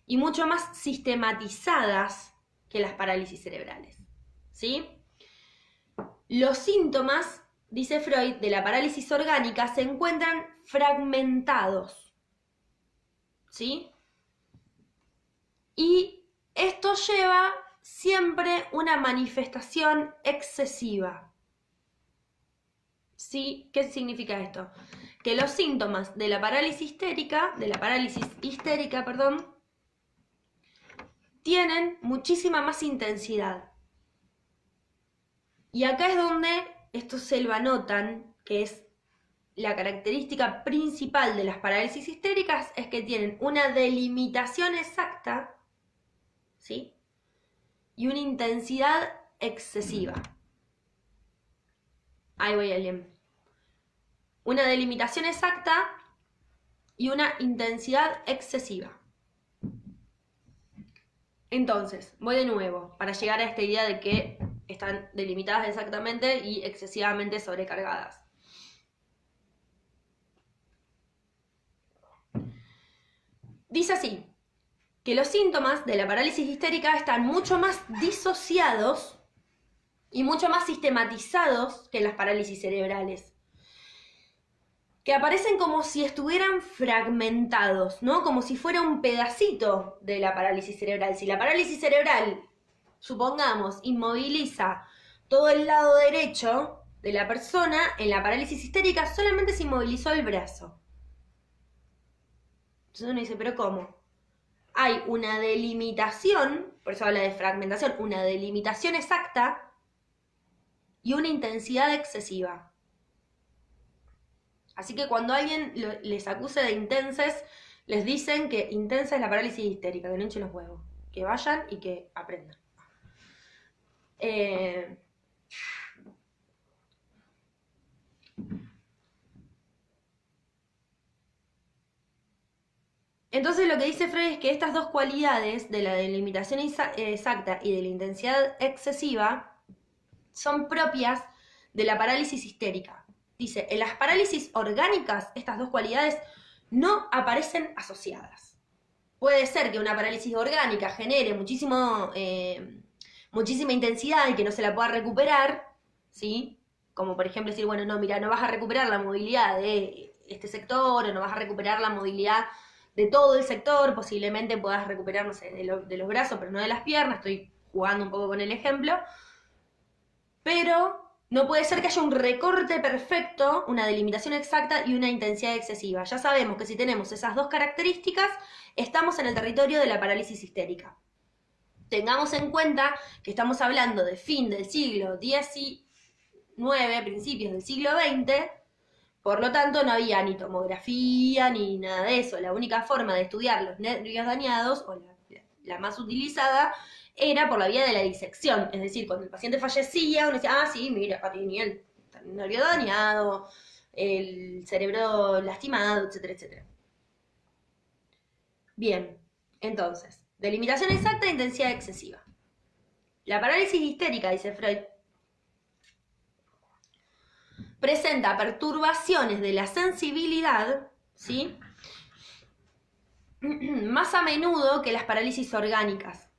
y mucho más sistematizadas que las parálisis cerebrales, ¿sí? Los síntomas, dice Freud, de la parálisis orgánica se encuentran fragmentados, ¿sí? Y esto lleva siempre una manifestación excesiva. ¿Sí? ¿Qué significa esto? Que los síntomas de la parálisis histérica, tienen muchísima más intensidad. Y acá es donde esto se lo anotan, que es la característica principal de las parálisis histéricas, es que tienen una delimitación exacta, ¿sí? Y una intensidad excesiva. Ahí voy a leer. Una delimitación exacta y una intensidad excesiva. Entonces, voy de nuevo, para llegar a esta idea de que están delimitadas exactamente y excesivamente sobrecargadas. Dice así, que los síntomas de la parálisis histérica están mucho más disociados y mucho más sistematizados que las parálisis cerebrales, que aparecen como si estuvieran fragmentados, ¿no? Como si fuera un pedacito de la parálisis cerebral. Si la parálisis cerebral, supongamos, inmoviliza todo el lado derecho de la persona, en la parálisis histérica solamente se inmovilizó el brazo. Entonces uno dice, ¿pero cómo? Hay una delimitación, por eso habla de fragmentación, una delimitación exacta y una intensidad excesiva. Así que cuando alguien les acuse de intenses, les dicen que intensa es la parálisis histérica, que no hinchen los huevos, que vayan y que aprendan. Entonces lo que dice Freud es que estas dos cualidades de la delimitación exacta y de la intensidad excesiva son propias de la parálisis histérica. Dice, en las parálisis orgánicas estas dos cualidades no aparecen asociadas. Puede ser que una parálisis orgánica genere muchísima intensidad y que no se la pueda recuperar, ¿sí? Como por ejemplo decir, bueno, no, mira, no vas a recuperar la movilidad de este sector o no vas a recuperar la movilidad de todo el sector, posiblemente puedas recuperar, no sé, de los brazos, pero no de las piernas, estoy jugando un poco con el ejemplo, pero no puede ser que haya un recorte perfecto, una delimitación exacta y una intensidad excesiva. Ya sabemos que si tenemos esas dos características, estamos en el territorio de la parálisis histérica. Tengamos en cuenta que estamos hablando de fin del siglo XIX, principios del siglo XX, por lo tanto no había ni tomografía ni nada de eso. La única forma de estudiar los nervios dañados, o la más utilizada, era por la vía de la disección. Es decir, cuando el paciente fallecía, uno decía, ah, sí, mira, acá tenía el nervio dañado, el cerebro lastimado, etcétera, etcétera. Bien, entonces, delimitación exacta e intensidad excesiva. La parálisis histérica, dice Freud, presenta perturbaciones de la sensibilidad, ¿sí? Más a menudo que las parálisis orgánicas.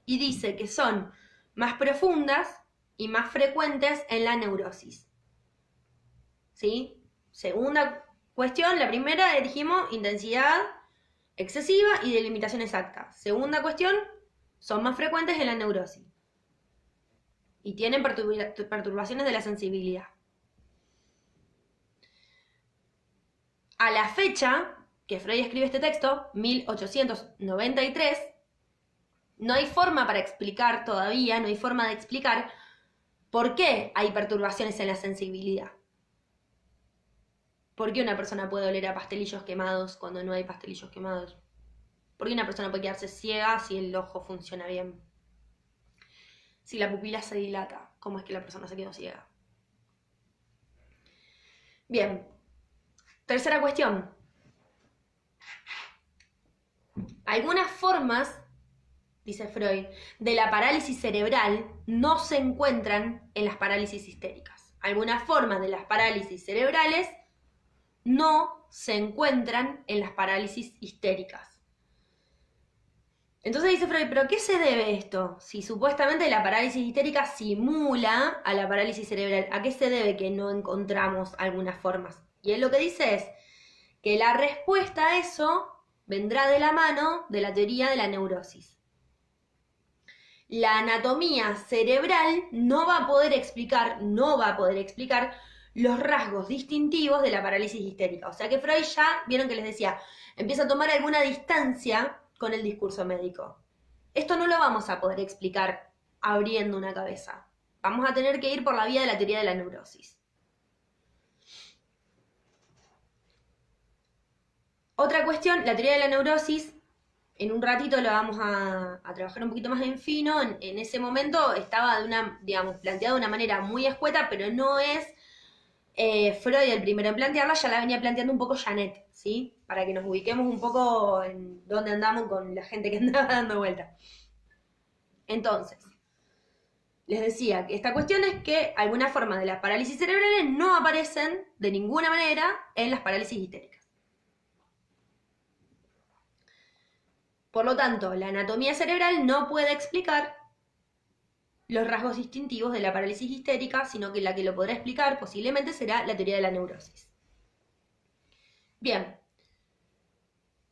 Y dice que son más profundas y más frecuentes en la neurosis. ¿Sí? Segunda cuestión, la primera dijimos intensidad excesiva y delimitación exacta. Segunda cuestión, son más frecuentes en la neurosis. Y tienen perturbaciones de la sensibilidad. A la fecha que Freud escribe este texto, 1893, no hay forma para explicar todavía, no hay forma de explicar por qué hay perturbaciones en la sensibilidad. ¿Por qué una persona puede oler a pastelillos quemados cuando no hay pastelillos quemados? ¿Por qué una persona puede quedarse ciega si el ojo funciona bien? Si la pupila se dilata, ¿cómo es que la persona se quedó ciega? Bien, tercera cuestión. Algunas formas, dice Freud, de la parálisis cerebral no se encuentran en las parálisis histéricas. Algunas formas de las parálisis cerebrales no se encuentran en las parálisis histéricas. Entonces dice Freud, ¿pero a qué se debe esto? Si supuestamente la parálisis histérica simula a la parálisis cerebral, ¿a qué se debe que no encontramos algunas formas? Y él lo que dice es que la respuesta a eso vendrá de la mano de la teoría de la neurosis. La anatomía cerebral no va a poder explicar los rasgos distintivos de la parálisis histérica. O sea que Freud ya, vieron que les decía, empieza a tomar alguna distancia con el discurso médico. Esto no lo vamos a poder explicar abriendo una cabeza. Vamos a tener que ir por la vía de la teoría de la neurosis. Otra cuestión, la teoría de la neurosis, en un ratito lo vamos a trabajar un poquito más en fino. En ese momento estaba planteada de una manera muy escueta, pero no es Freud el primero en plantearla, ya la venía planteando un poco Janet, ¿sí? Para que nos ubiquemos un poco en dónde andamos con la gente que andaba dando vuelta. Entonces, les decía que esta cuestión es que algunas formas de las parálisis cerebrales no aparecen de ninguna manera en las parálisis histéricas. Por lo tanto, la anatomía cerebral no puede explicar los rasgos distintivos de la parálisis histérica, sino que la que lo podrá explicar posiblemente será la teoría de la neurosis. Bien,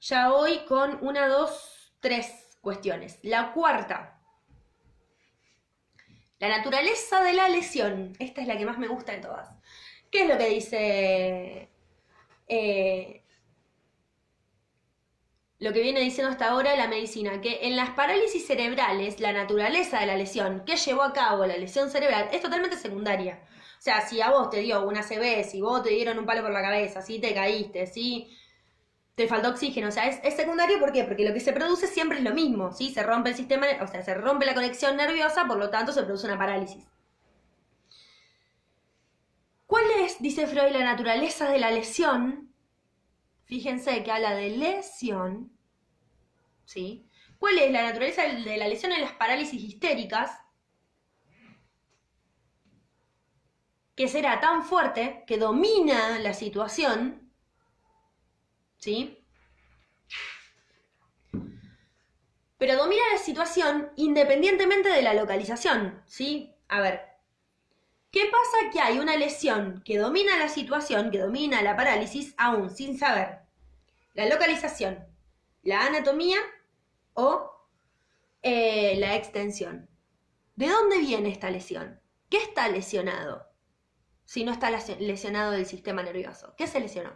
ya voy con 1, 2, 3 cuestiones. La cuarta, la naturaleza de la lesión. Esta es la que más me gusta de todas. ¿Qué es lo que dice lo que viene diciendo hasta ahora la medicina? Que en las parálisis cerebrales, la naturaleza de la lesión que llevó a cabo la lesión cerebral es totalmente secundaria. O sea, si a vos te dio una ACV, si vos te dieron un palo por la cabeza, si te caíste, si te faltó oxígeno, o sea, es secundario. ¿Por qué? Porque lo que se produce siempre es lo mismo, ¿sí? Se rompe el sistema, o sea, se rompe la conexión nerviosa, por lo tanto se produce una parálisis. ¿Cuál es, dice Freud, la naturaleza de la lesión? Fíjense que habla de lesión, ¿sí? ¿Cuál es la naturaleza de la lesión en las parálisis histéricas? Que será tan fuerte que domina la situación, ¿sí? Pero domina la situación independientemente de la localización, ¿sí? A ver, ¿qué pasa? Que hay una lesión que domina la situación, que domina la parálisis, aún sin saber la localización, la anatomía o la extensión. ¿De dónde viene esta lesión? ¿Qué está lesionado? Si no está lesionado el sistema nervioso, ¿qué se lesionó?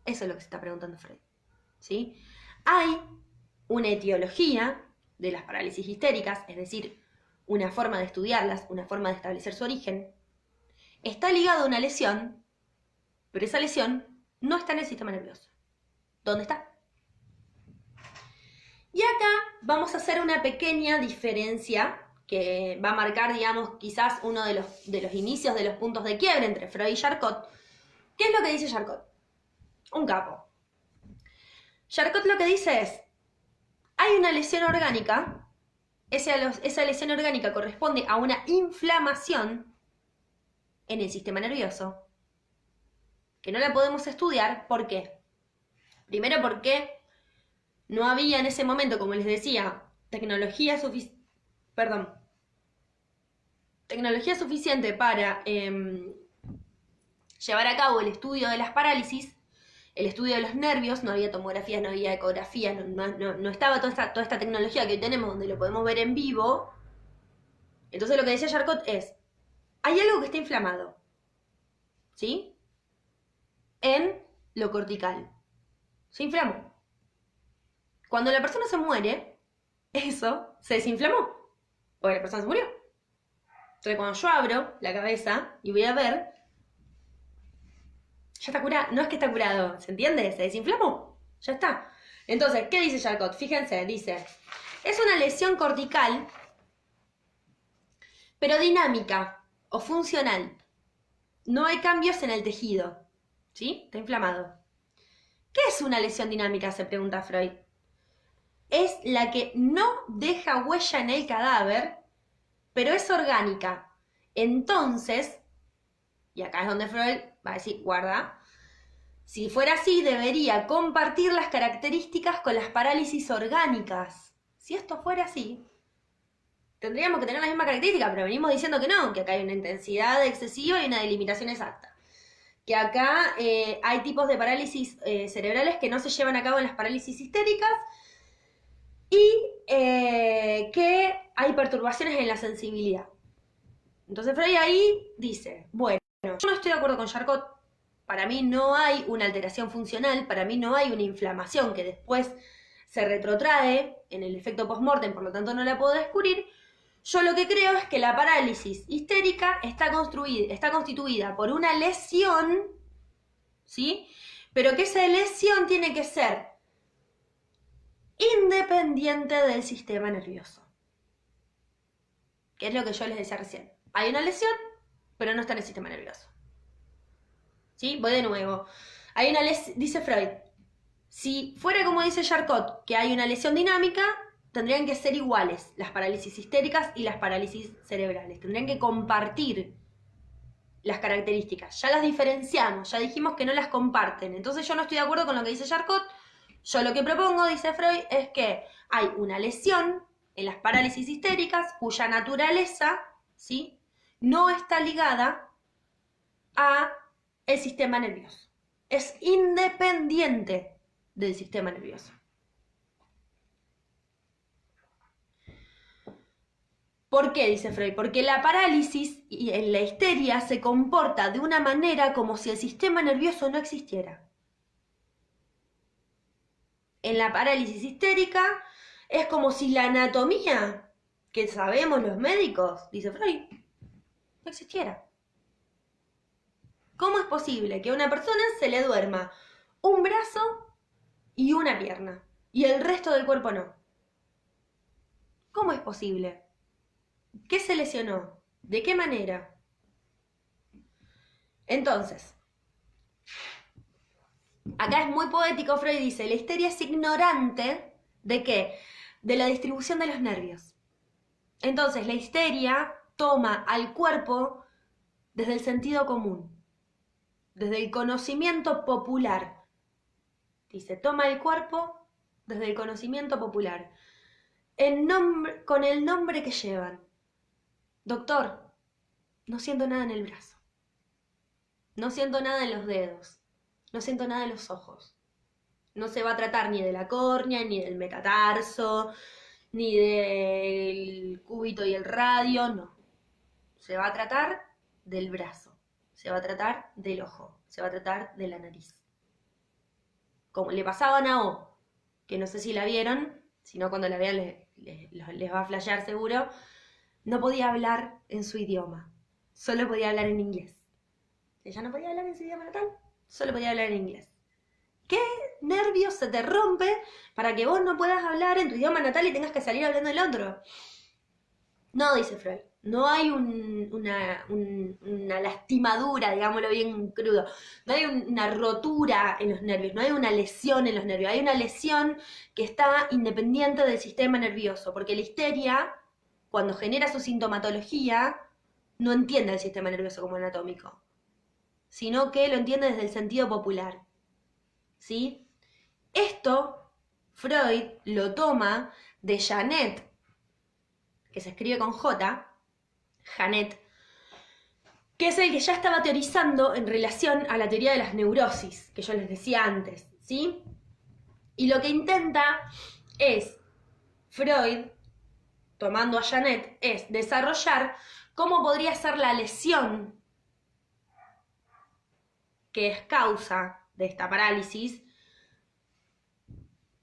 Eso es lo que se está preguntando Freud, ¿sí? Hay una etiología de las parálisis histéricas, es decir, una forma de estudiarlas, una forma de establecer su origen. Está ligado a una lesión, pero esa lesión no está en el sistema nervioso. ¿Dónde está? Y acá vamos a hacer una pequeña diferencia que va a marcar, digamos, quizás uno de los inicios de los puntos de quiebre entre Freud y Charcot. ¿Qué es lo que dice Charcot? Un capo. Charcot lo que dice es, hay una lesión orgánica, esa lesión orgánica corresponde a una inflamación en el sistema nervioso, que no la podemos estudiar. ¿Por qué? Primero porque no había en ese momento, como les decía, tecnología suficiente para llevar a cabo el estudio de las parálisis, el estudio de los nervios. No había tomografías, no había ecografías, no estaba toda esta tecnología que hoy tenemos donde lo podemos ver en vivo. Entonces lo que decía Charcot es, hay algo que está inflamado, ¿sí? En lo cortical. Se inflamó. Cuando la persona se muere, eso se desinflamó, porque la persona se murió. Entonces cuando yo abro la cabeza y voy a ver, ya está curado. No es que está curado, ¿se entiende? Se desinflamó, ya está. Entonces, ¿qué dice Charcot? Fíjense, dice, es una lesión cortical, pero dinámica o funcional. No hay cambios en el tejido, ¿sí? Está inflamado. ¿Qué es una lesión dinámica? Se pregunta Freud. Es la que no deja huella en el cadáver, pero es orgánica. Entonces, y acá es donde Freud va a decir, guarda, si fuera así, debería compartir las características con las parálisis orgánicas. Si esto fuera así, tendríamos que tener la misma característica, pero venimos diciendo que no, que acá hay una intensidad excesiva y una delimitación exacta. Que acá hay tipos de parálisis cerebrales que no se llevan a cabo en las parálisis histéricas, y que hay perturbaciones en la sensibilidad. Entonces Freud ahí dice, bueno, yo no estoy de acuerdo con Charcot, para mí no hay una alteración funcional, para mí no hay una inflamación que después se retrotrae en el efecto post-mortem, por lo tanto no la puedo descubrir, Yo lo que creo es que la parálisis histérica está constituida por una lesión, ¿sí? Pero que esa lesión tiene que ser independiente del sistema nervioso. Que es lo que yo les decía recién. Hay una lesión, pero no está en el sistema nervioso. ¿Sí? Voy de nuevo. Hay una lesión, dice Freud, si fuera como dice Charcot, que hay una lesión dinámica, tendrían que ser iguales las parálisis histéricas y las parálisis cerebrales. Tendrían que compartir las características. Ya las diferenciamos, ya dijimos que no las comparten. Entonces yo no estoy de acuerdo con lo que dice Charcot. Yo lo que propongo, dice Freud, es que hay una lesión en las parálisis histéricas cuya naturaleza, ¿sí?, no está ligada a el sistema nervioso. Es independiente del sistema nervioso. ¿Por qué? Dice Freud. Porque la parálisis y en la histeria se comporta de una manera como si el sistema nervioso no existiera. En la parálisis histérica es como si la anatomía que sabemos los médicos, dice Freud, no existiera. ¿Cómo es posible que a una persona se le duerma un brazo y una pierna y el resto del cuerpo no? ¿Cómo es posible? ¿Qué se lesionó? ¿De qué manera? Entonces, acá es muy poético, Freud dice, la histeria es ignorante ¿de qué? De la distribución de los nervios. Entonces, la histeria toma al cuerpo desde el sentido común, desde el conocimiento popular. Dice, toma el cuerpo desde el conocimiento popular, con el nombre que llevan. Doctor, no siento nada en el brazo, no siento nada en los dedos, no siento nada en los ojos. No se va a tratar ni de la córnea, ni del metatarso, ni del cúbito y el radio, no. Se va a tratar del brazo, se va a tratar del ojo, se va a tratar de la nariz. Como le pasaba a Nao, que no sé si la vieron, si no cuando la vean les va a flashear seguro, no podía hablar en su idioma, solo podía hablar en inglés. Ella no podía hablar en su idioma natal, solo podía hablar en inglés. ¿Qué nervios se te rompe para que vos no puedas hablar en tu idioma natal y tengas que salir hablando el otro? No, dice Freud, no hay una lastimadura, digámoslo bien crudo, no hay una rotura en los nervios, no hay una lesión en los nervios, hay una lesión que está independiente del sistema nervioso, porque la histeria, cuando genera su sintomatología, no entiende el sistema nervioso como anatómico, sino que lo entiende desde el sentido popular. ¿Sí? Esto Freud lo toma de Janet, que se escribe con J, Janet, que es el que ya estaba teorizando en relación a la teoría de las neurosis, que yo les decía antes, ¿sí? Y lo que intenta es, Freud, tomando a Janet, es desarrollar cómo podría ser la lesión que es causa de esta parálisis,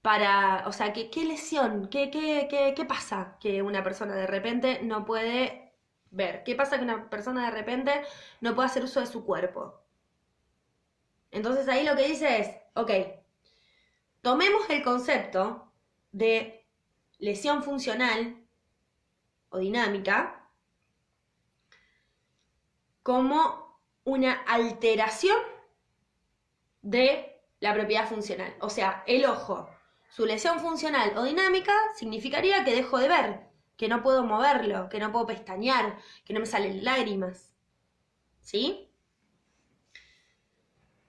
o sea, ¿qué lesión? ¿Qué pasa que una persona de repente no puede ver? ¿Qué pasa que una persona de repente no puede hacer uso de su cuerpo? Entonces ahí lo que dice es, ok, tomemos el concepto de lesión funcional o dinámica como una alteración de la propiedad funcional. O sea, el ojo, su lesión funcional o dinámica significaría que dejo de ver, que no puedo moverlo, que no puedo pestañear, que no me salen lágrimas. ¿Sí?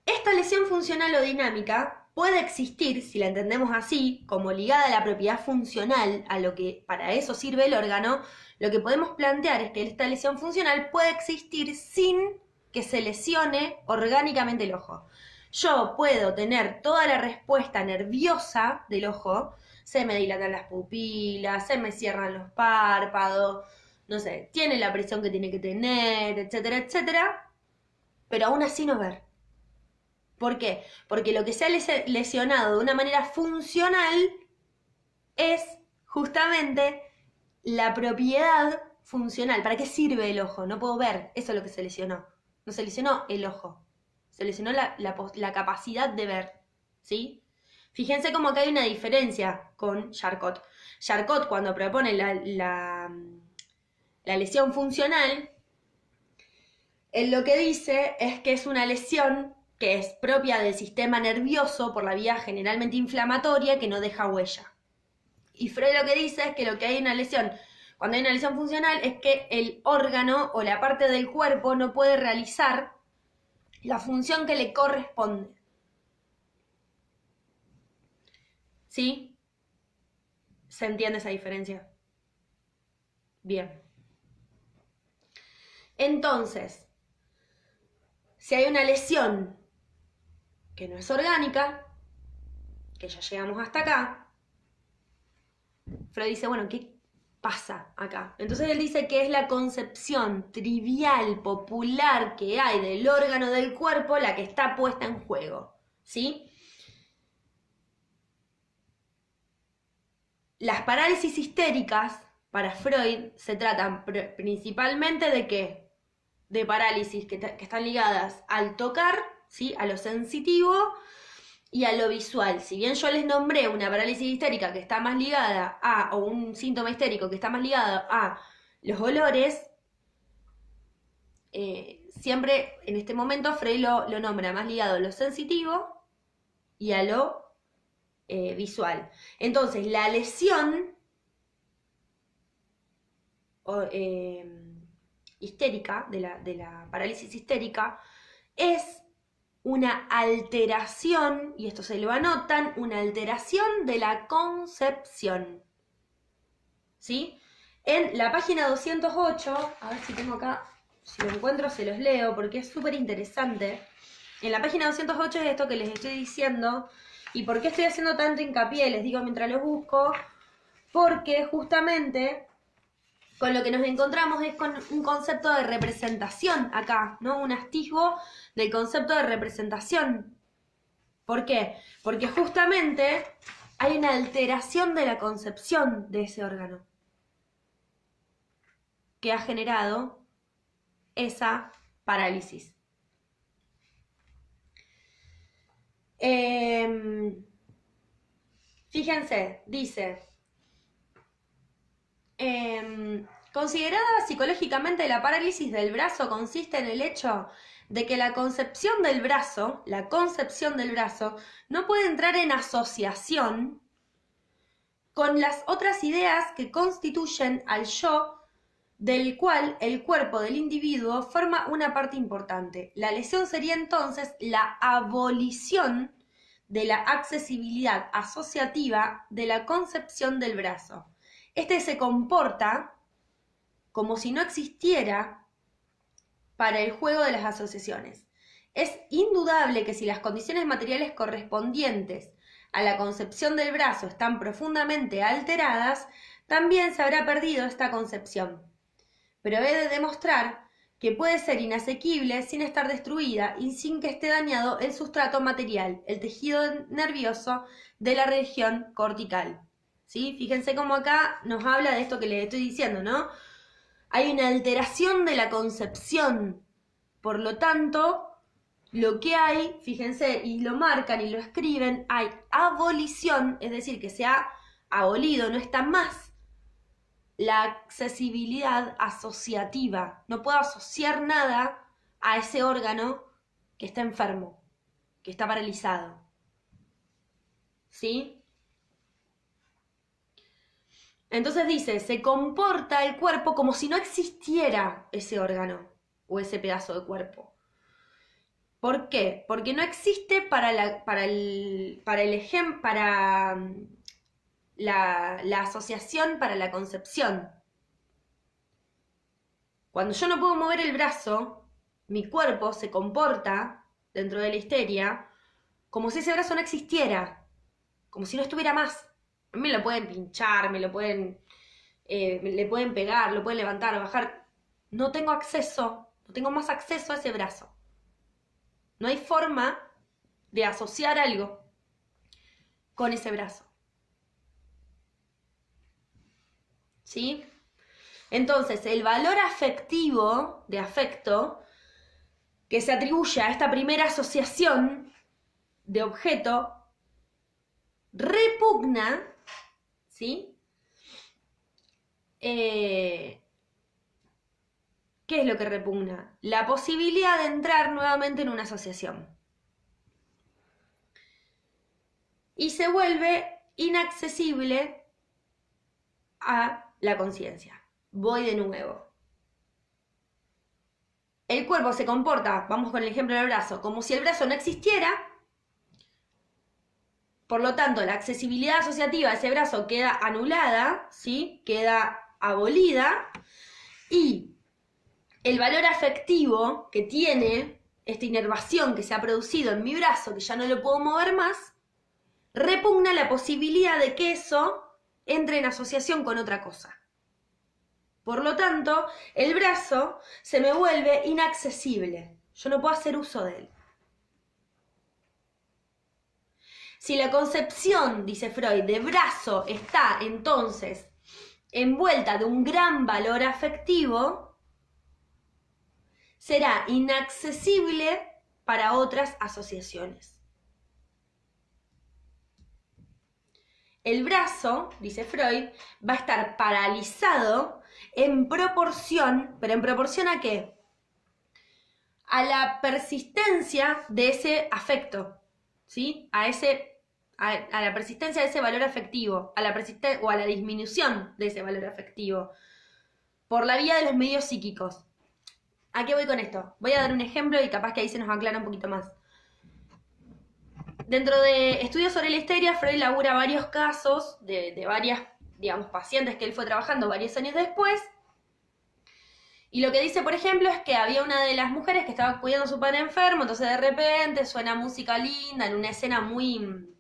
Esta lesión funcional o dinámica puede existir, si la entendemos así, como ligada a la propiedad funcional, a lo que para eso sirve el órgano. Lo que podemos plantear es que esta lesión funcional puede existir sin que se lesione orgánicamente el ojo. Yo puedo tener toda la respuesta nerviosa del ojo, se me dilatan las pupilas, se me cierran los párpados, no sé, tiene la presión que tiene que tener, etcétera, etcétera, pero aún así no ver. ¿Por qué? Porque lo que se ha lesionado de una manera funcional es justamente la propiedad funcional. ¿Para qué sirve el ojo? No puedo ver. Eso es lo que se lesionó. No se lesionó el ojo. Se lesionó la capacidad de ver. ¿Sí? Fíjense como que hay una diferencia con Charcot. Charcot, cuando propone la lesión funcional, él lo que dice es que es una lesión que es propia del sistema nervioso por la vía generalmente inflamatoria que no deja huella. Y Freud lo que dice es que lo que hay en una lesión, cuando hay una lesión funcional, es que el órgano o la parte del cuerpo no puede realizar la función que le corresponde. ¿Sí? ¿Se entiende esa diferencia? Bien. Entonces, si hay una lesión que no es orgánica, que ya llegamos hasta acá, Freud dice, bueno, ¿qué pasa acá? Entonces él dice que es la concepción trivial, popular que hay del órgano del cuerpo la que está puesta en juego, ¿sí? Las parálisis histéricas, para Freud, se tratan principalmente de ¿qué? De parálisis que están ligadas al tocar, ¿sí? A lo sensitivo y a lo visual. Si bien yo les nombré una parálisis histérica que está más ligada a, o un síntoma histérico que está más ligado a los olores, siempre en este momento Freud lo nombra más ligado a lo sensitivo y a lo visual. Entonces, la lesión histérica, de la parálisis histérica, es una alteración, y esto se lo anotan, una alteración de la concepción. ¿Sí? En la página 208, a ver si tengo acá, si lo encuentro se los leo, porque es súper interesante. En la página 208 es esto que les estoy diciendo. ¿Y por qué estoy haciendo tanto hincapié? Les digo mientras lo busco. Porque justamente con lo que nos encontramos es con un concepto de representación acá, ¿no? Un atisbo del concepto de representación. ¿Por qué? Porque justamente hay una alteración de la concepción de ese órgano que ha generado esa parálisis. Fíjense, dice, considerada psicológicamente, la parálisis del brazo consiste en el hecho de que la concepción del brazo no puede entrar en asociación con las otras ideas que constituyen al yo, del cual el cuerpo del individuo forma una parte importante. La lesión sería entonces la abolición de la accesibilidad asociativa de la concepción del brazo. Este se comporta como si no existiera para el juego de las asociaciones. Es indudable que si las condiciones materiales correspondientes a la concepción del brazo están profundamente alteradas, también se habrá perdido esta concepción. Pero he de demostrar que puede ser inasequible sin estar destruida y sin que esté dañado el sustrato material, el tejido nervioso de la región cortical. ¿Sí? Fíjense cómo acá nos habla de esto que les estoy diciendo, ¿no? Hay una alteración de la concepción, por lo tanto, lo que hay, fíjense, y lo marcan y lo escriben, hay abolición, es decir, que se ha abolido, no está más la accesibilidad asociativa. No puedo asociar nada a ese órgano que está enfermo, que está paralizado. ¿Sí? Entonces dice, se comporta el cuerpo como si no existiera ese órgano o ese pedazo de cuerpo. ¿Por qué? Porque no existe para la asociación, para la concepción. Cuando yo no puedo mover el brazo, mi cuerpo se comporta, dentro de la histeria, como si ese brazo no existiera, como si no estuviera más. A mí me lo pueden pinchar, le pueden pegar, lo pueden levantar, bajar. No tengo acceso, no tengo más acceso a ese brazo. No hay forma de asociar algo con ese brazo. ¿sí? Entonces, el valor afectivo, de afecto, que se atribuye a esta primera asociación de objeto, repugna, ¿sí? ¿Qué es lo que repugna? La posibilidad de entrar nuevamente en una asociación. Y se vuelve inaccesible a la conciencia. Voy de nuevo. El cuerpo se comporta, vamos con el ejemplo del brazo, como si el brazo no existiera. Por lo tanto, la accesibilidad asociativa de ese brazo queda anulada, ¿sí? Queda abolida. Y el valor afectivo que tiene esta inervación que se ha producido en mi brazo, que ya no lo puedo mover más, repugna la posibilidad de que eso entre en asociación con otra cosa. Por lo tanto, el brazo se me vuelve inaccesible. Yo no puedo hacer uso de él. Si la concepción, dice Freud, de brazo está entonces envuelta de un gran valor afectivo, será inaccesible para otras asociaciones. El brazo, dice Freud, va a estar paralizado en proporción, ¿pero en proporción a qué? A la persistencia de ese afecto, ¿sí? A la persistencia de ese valor afectivo, o a la disminución de ese valor afectivo, por la vía de los medios psíquicos. ¿A qué voy con esto? Voy a dar un ejemplo y capaz que ahí se nos aclara un poquito más. Dentro de estudios sobre la histeria, Freud labura varios casos de varias, digamos, pacientes que él fue trabajando varios años después. Y lo que dice, por ejemplo, es que había una de las mujeres que estaba cuidando a su padre enfermo, entonces de repente suena música linda en una escena muy,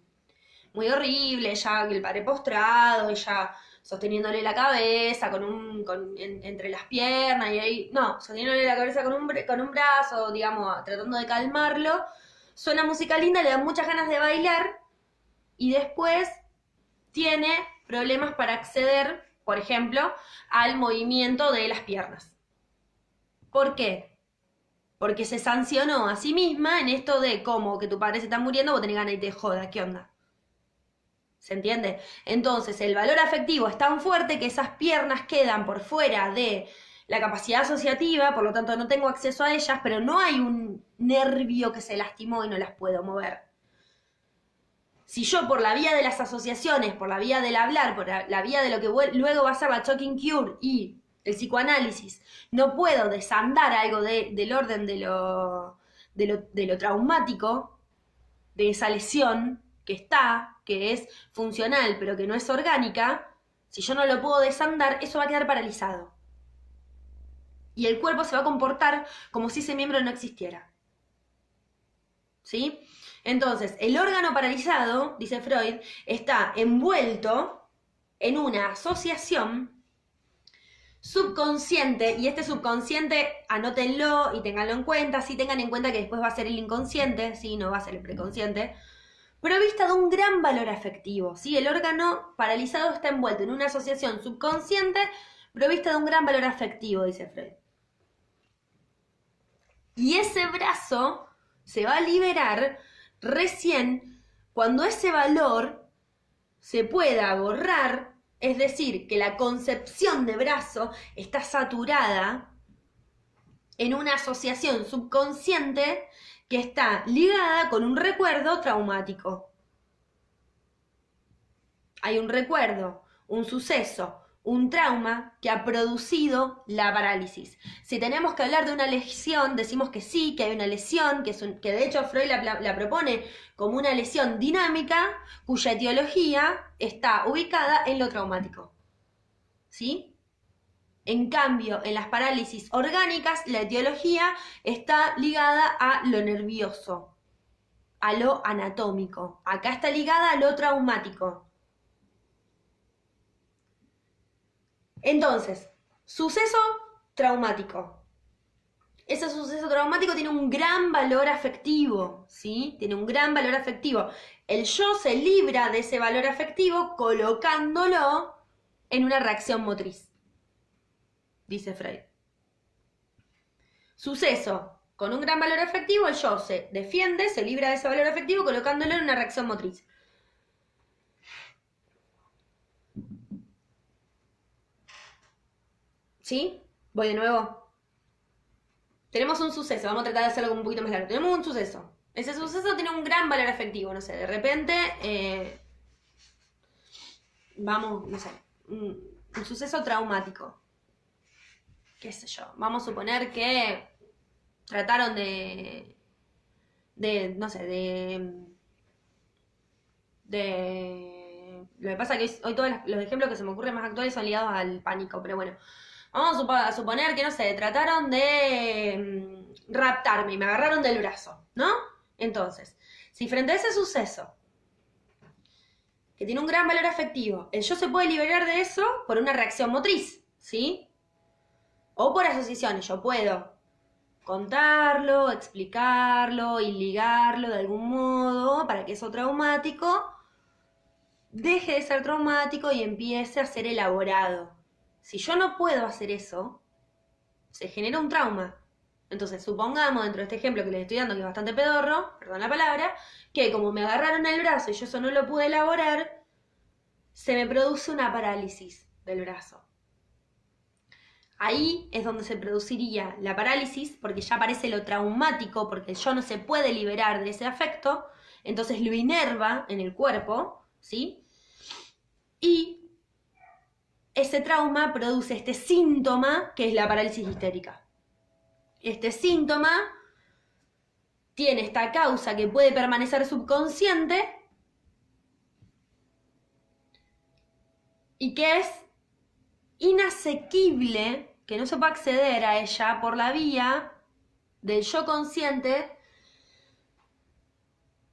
muy horrible, ella, el padre postrado, ella sosteniéndole la cabeza entre las piernas, y ahí, no, sosteniéndole la cabeza con un brazo, digamos, tratando de calmarlo. Suena música linda, le dan muchas ganas de bailar y después tiene problemas para acceder, por ejemplo, al movimiento de las piernas. ¿Por qué? Porque se sancionó a sí misma en esto de como que tu padre se está muriendo, vos tenés ganas y te joda, ¿qué onda? ¿Se entiende? Entonces, el valor afectivo es tan fuerte que esas piernas quedan por fuera de la capacidad asociativa, por lo tanto no tengo acceso a ellas, pero no hay un nervio que se lastimó y no las puedo mover. Si yo por la vía de las asociaciones, por la vía del hablar, por la vía de lo que luego va a ser la talking cure y el psicoanálisis, no puedo desandar algo del orden de lo traumático, de esa lesión que es funcional, pero que no es orgánica, si yo no lo puedo desandar, eso va a quedar paralizado. Y el cuerpo se va a comportar como si ese miembro no existiera. ¿Sí? Entonces, el órgano paralizado, dice Freud, está envuelto en una asociación subconsciente, y este subconsciente, anótenlo y ténganlo en cuenta, sí tengan en cuenta que después va a ser el inconsciente, sí, no va a ser el preconsciente, provista de un gran valor afectivo, ¿sí? El órgano paralizado está envuelto en una asociación subconsciente provista de un gran valor afectivo, dice Freud. Y ese brazo se va a liberar recién cuando ese valor se pueda borrar, es decir, que la concepción de brazo está saturada en una asociación subconsciente que está ligada con un recuerdo traumático. Hay un recuerdo, un suceso, un trauma que ha producido la parálisis. Si tenemos que hablar de una lesión, decimos que sí, que hay una lesión, que de hecho Freud la propone como una lesión dinámica cuya etiología está ubicada en lo traumático. ¿Sí? En cambio, en las parálisis orgánicas, la etiología está ligada a lo nervioso, a lo anatómico. Acá está ligada a lo traumático. Entonces, suceso traumático. Ese suceso traumático tiene un gran valor afectivo, ¿sí? Tiene un gran valor afectivo. El yo se libra de ese valor afectivo colocándolo en una reacción motriz, dice Freud. Suceso con un gran valor afectivo, el yo se defiende, se libra de ese valor afectivo colocándolo en una reacción motriz. ¿Sí? Voy de nuevo. Tenemos un suceso, vamos a tratar de hacerlo un poquito más largo. Tenemos un suceso. Ese suceso tiene un gran valor afectivo, no sé, de repente, vamos, no sé, un suceso traumático. Qué sé yo, vamos a suponer que trataron no sé, lo que pasa es que hoy todos los ejemplos que se me ocurren más actuales son ligados al pánico, pero bueno, vamos a suponer que, no sé, trataron de raptarme y me agarraron del brazo, ¿no? Entonces, si frente a ese suceso, que tiene un gran valor afectivo, el yo se puede liberar de eso por una reacción motriz, ¿sí? O por asociaciones, yo puedo contarlo, explicarlo y ligarlo de algún modo para que eso traumático deje de ser traumático y empiece a ser elaborado. Si yo no puedo hacer eso, se genera un trauma. Entonces, supongamos, dentro de este ejemplo que les estoy dando, que es bastante pedorro, perdón la palabra, que como me agarraron el brazo y yo eso no lo pude elaborar, se me produce una parálisis del brazo. Ahí es donde se produciría la parálisis, porque ya aparece lo traumático, porque el yo no se puede liberar de ese afecto, entonces lo inerva en el cuerpo, ¿sí? Y ese trauma produce este síntoma que es la parálisis histérica. Este síntoma tiene esta causa que puede permanecer subconsciente y que es inasequible, que no se puede acceder a ella por la vía del yo consciente.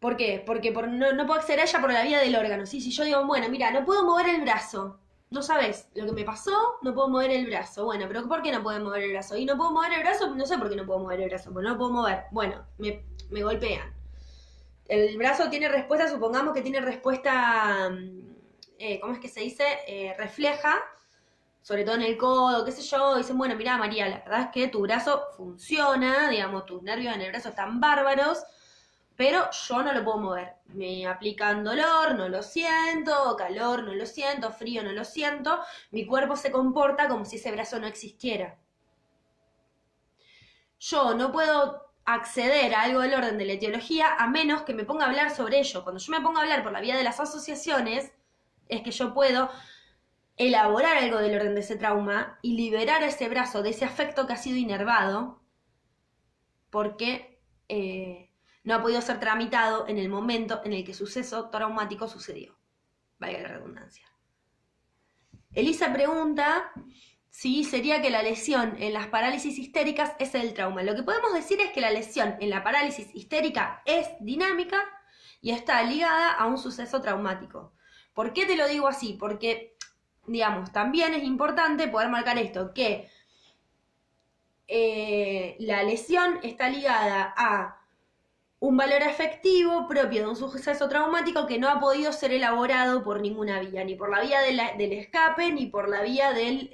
¿Por qué? Porque no puedo acceder a ella por la vía del órgano, ¿sí? Si yo digo, bueno, mira, no puedo mover el brazo, no sabes lo que me pasó, no puedo mover el brazo. Bueno, pero ¿por qué no puedo mover el brazo? Y no puedo mover el brazo, no sé por qué no puedo mover el brazo, porque no lo puedo mover. Bueno, me golpean. El brazo tiene respuesta, supongamos que tiene respuesta, ¿cómo es que se dice? Refleja, sobre todo en el codo, qué sé yo. Dicen, bueno, mira, María, la verdad es que tu brazo funciona, digamos, tus nervios en el brazo están bárbaros, pero yo no lo puedo mover. Me aplican dolor, no lo siento, calor, no lo siento, frío, no lo siento. Mi cuerpo se comporta como si ese brazo no existiera. Yo no puedo acceder a algo del orden de la etiología a menos que me ponga a hablar sobre ello. Cuando yo me pongo a hablar por la vía de las asociaciones, es que yo puedo elaborar algo del orden de ese trauma y liberar ese brazo de ese afecto que ha sido inervado porque no ha podido ser tramitado en el momento en el que el suceso traumático sucedió. Valga la redundancia. Elisa pregunta si sería que la lesión en las parálisis histéricas es el trauma. Lo que podemos decir es que la lesión en la parálisis histérica es dinámica y está ligada a un suceso traumático. ¿Por qué te lo digo así? Porque, digamos, también es importante poder marcar esto, que la lesión está ligada a un valor afectivo propio de un suceso traumático que no ha podido ser elaborado por ninguna vía, ni por la vía del escape, ni por la vía del...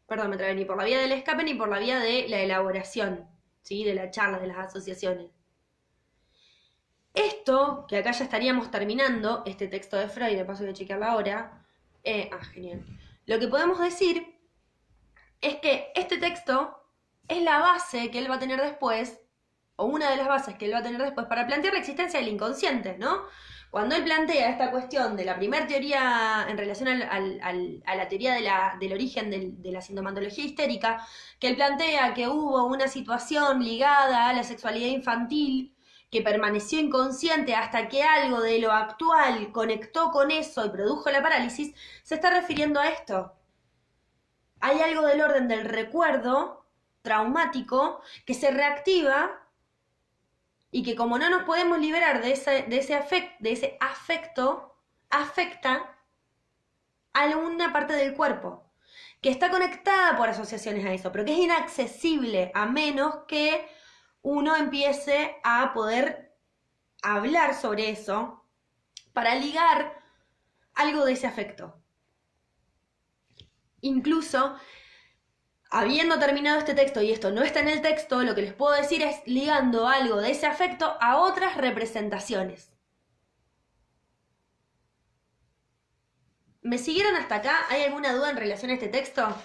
perdón, me trabé, ni por la vía del escape, ni por la vía de la elaboración, ¿sí? De la charla, de las asociaciones. Esto, que acá ya estaríamos terminando, este texto de Freud, de paso voy a chequearlo ahora. Genial. Lo que podemos decir es que este texto es la base que él va a tener después, o una de las bases que él va a tener después, para plantear la existencia del inconsciente, ¿no? Cuando él plantea esta cuestión de la primera teoría en relación a la teoría del origen de la sintomatología histérica, que él plantea que hubo una situación ligada a la sexualidad infantil que permaneció inconsciente hasta que algo de lo actual conectó con eso y produjo la parálisis, se está refiriendo a esto. Hay algo del orden del recuerdo traumático que se reactiva y que como no nos podemos liberar de ese afecto, afecta a alguna parte del cuerpo, que está conectada por asociaciones a eso, pero que es inaccesible a menos que uno empiece a poder hablar sobre eso para ligar algo de ese afecto. Incluso, habiendo terminado este texto, y esto no está en el texto, lo que les puedo decir es ligando algo de ese afecto a otras representaciones. ¿Me siguieron hasta acá? ¿Hay alguna duda en relación a este texto?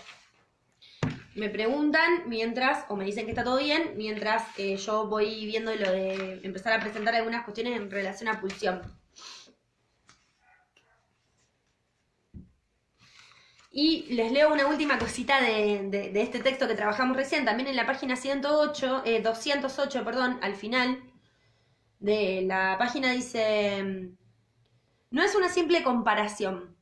Me preguntan mientras, o me dicen que está todo bien, mientras yo voy viendo lo de empezar a presentar algunas cuestiones en relación a pulsión. Y les leo una última cosita de este texto que trabajamos recién, también en la página 208, al final de la página dice, no es una simple comparación.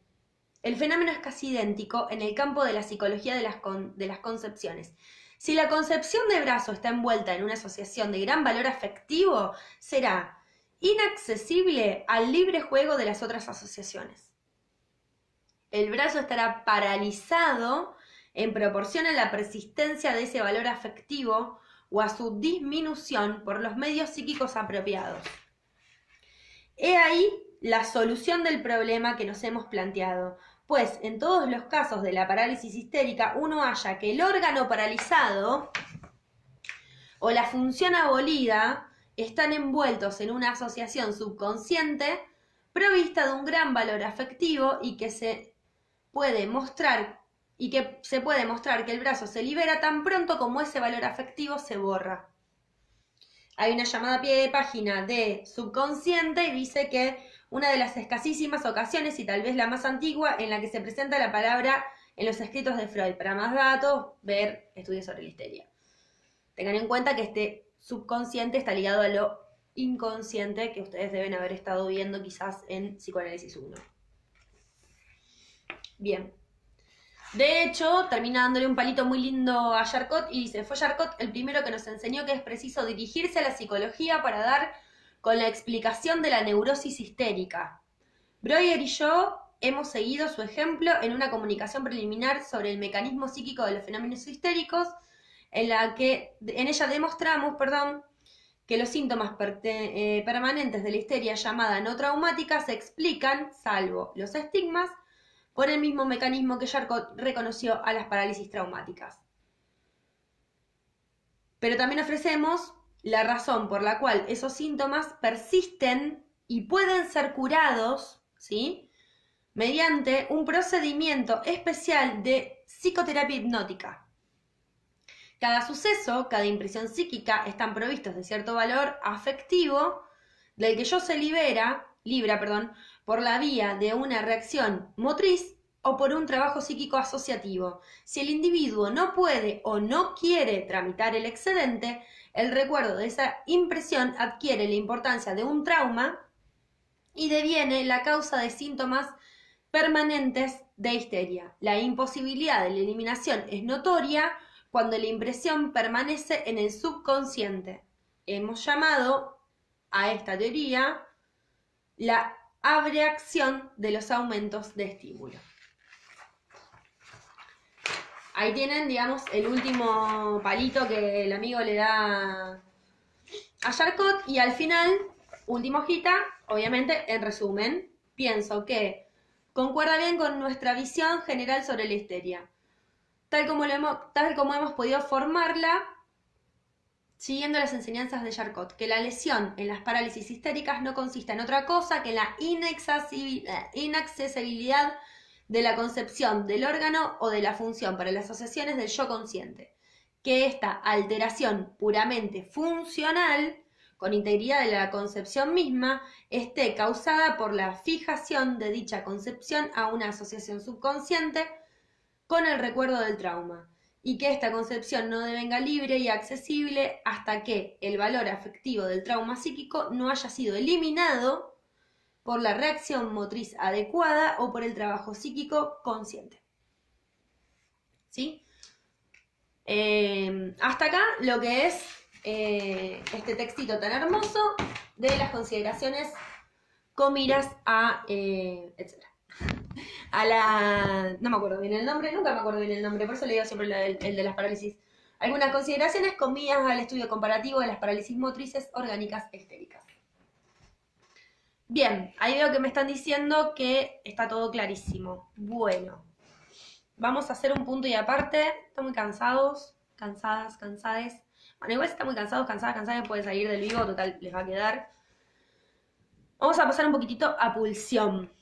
El fenómeno es casi idéntico en el campo de la psicología de las concepciones. Si la concepción de brazo está envuelta en una asociación de gran valor afectivo, será inaccesible al libre juego de las otras asociaciones. El brazo estará paralizado en proporción a la persistencia de ese valor afectivo o a su disminución por los medios psíquicos apropiados. He ahí la solución del problema que nos hemos planteado, pues en todos los casos de la parálisis histérica uno halla que el órgano paralizado o la función abolida están envueltos en una asociación subconsciente provista de un gran valor afectivo y que se puede mostrar que el brazo se libera tan pronto como ese valor afectivo se borra. Hay una llamada a pie de página de subconsciente y dice que una de las escasísimas ocasiones, y tal vez la más antigua, en la que se presenta la palabra en los escritos de Freud. Para más datos, ver estudios sobre la histeria. Tengan en cuenta que este subconsciente está ligado a lo inconsciente que ustedes deben haber estado viendo quizás en Psicoanálisis 1. Bien. De hecho, termina dándole un palito muy lindo a Charcot y dice, fue Charcot el primero que nos enseñó que es preciso dirigirse a la psicología para dar con la explicación de la neurosis histérica. Breuer y yo hemos seguido su ejemplo en una comunicación preliminar sobre el mecanismo psíquico de los fenómenos histéricos, en ella demostramos, que los síntomas permanentes de la histeria llamada no traumática se explican, salvo los estigmas, por el mismo mecanismo que Charcot reconoció a las parálisis traumáticas. Pero también ofrecemos la razón por la cual esos síntomas persisten y pueden ser curados, ¿sí?, mediante un procedimiento especial de psicoterapia hipnótica. Cada suceso, cada impresión psíquica están provistos de cierto valor afectivo del que se libra, por la vía de una reacción motriz o por un trabajo psíquico asociativo. Si el individuo no puede o no quiere tramitar el excedente, el recuerdo de esa impresión adquiere la importancia de un trauma y deviene la causa de síntomas permanentes de histeria. La imposibilidad de la eliminación es notoria cuando la impresión permanece en el subconsciente. Hemos llamado a esta teoría la abreacción de los aumentos de estímulo. Ahí tienen, digamos, el último palito que el amigo le da a Charcot y al final, última hojita, obviamente, en resumen, pienso que concuerda bien con nuestra visión general sobre la histeria, tal como hemos podido formarla siguiendo las enseñanzas de Charcot, que la lesión en las parálisis histéricas no consiste en otra cosa que en la inaccesibilidad de la concepción del órgano o de la función para las asociaciones del yo consciente, que esta alteración puramente funcional, con integridad de la concepción misma, esté causada por la fijación de dicha concepción a una asociación subconsciente con el recuerdo del trauma, y que esta concepción no devenga libre y accesible hasta que el valor afectivo del trauma psíquico no haya sido eliminado por la reacción motriz adecuada o por el trabajo psíquico consciente. ¿Sí? Hasta acá lo que es este textito tan hermoso de las consideraciones con miras a etc. No me acuerdo bien el nombre, nunca me acuerdo bien el nombre, por eso le digo siempre el de las parálisis. Algunas consideraciones con miras al estudio comparativo de las parálisis motrices orgánicas histéricas. Bien, ahí veo que me están diciendo que está todo clarísimo. Bueno, vamos a hacer un punto y aparte. ¿Están muy cansados? Cansadas, cansades. Bueno, igual si están muy cansados, cansadas, cansadas, pueden salir del vivo, total, les va a quedar. Vamos a pasar un poquitito a pulsión.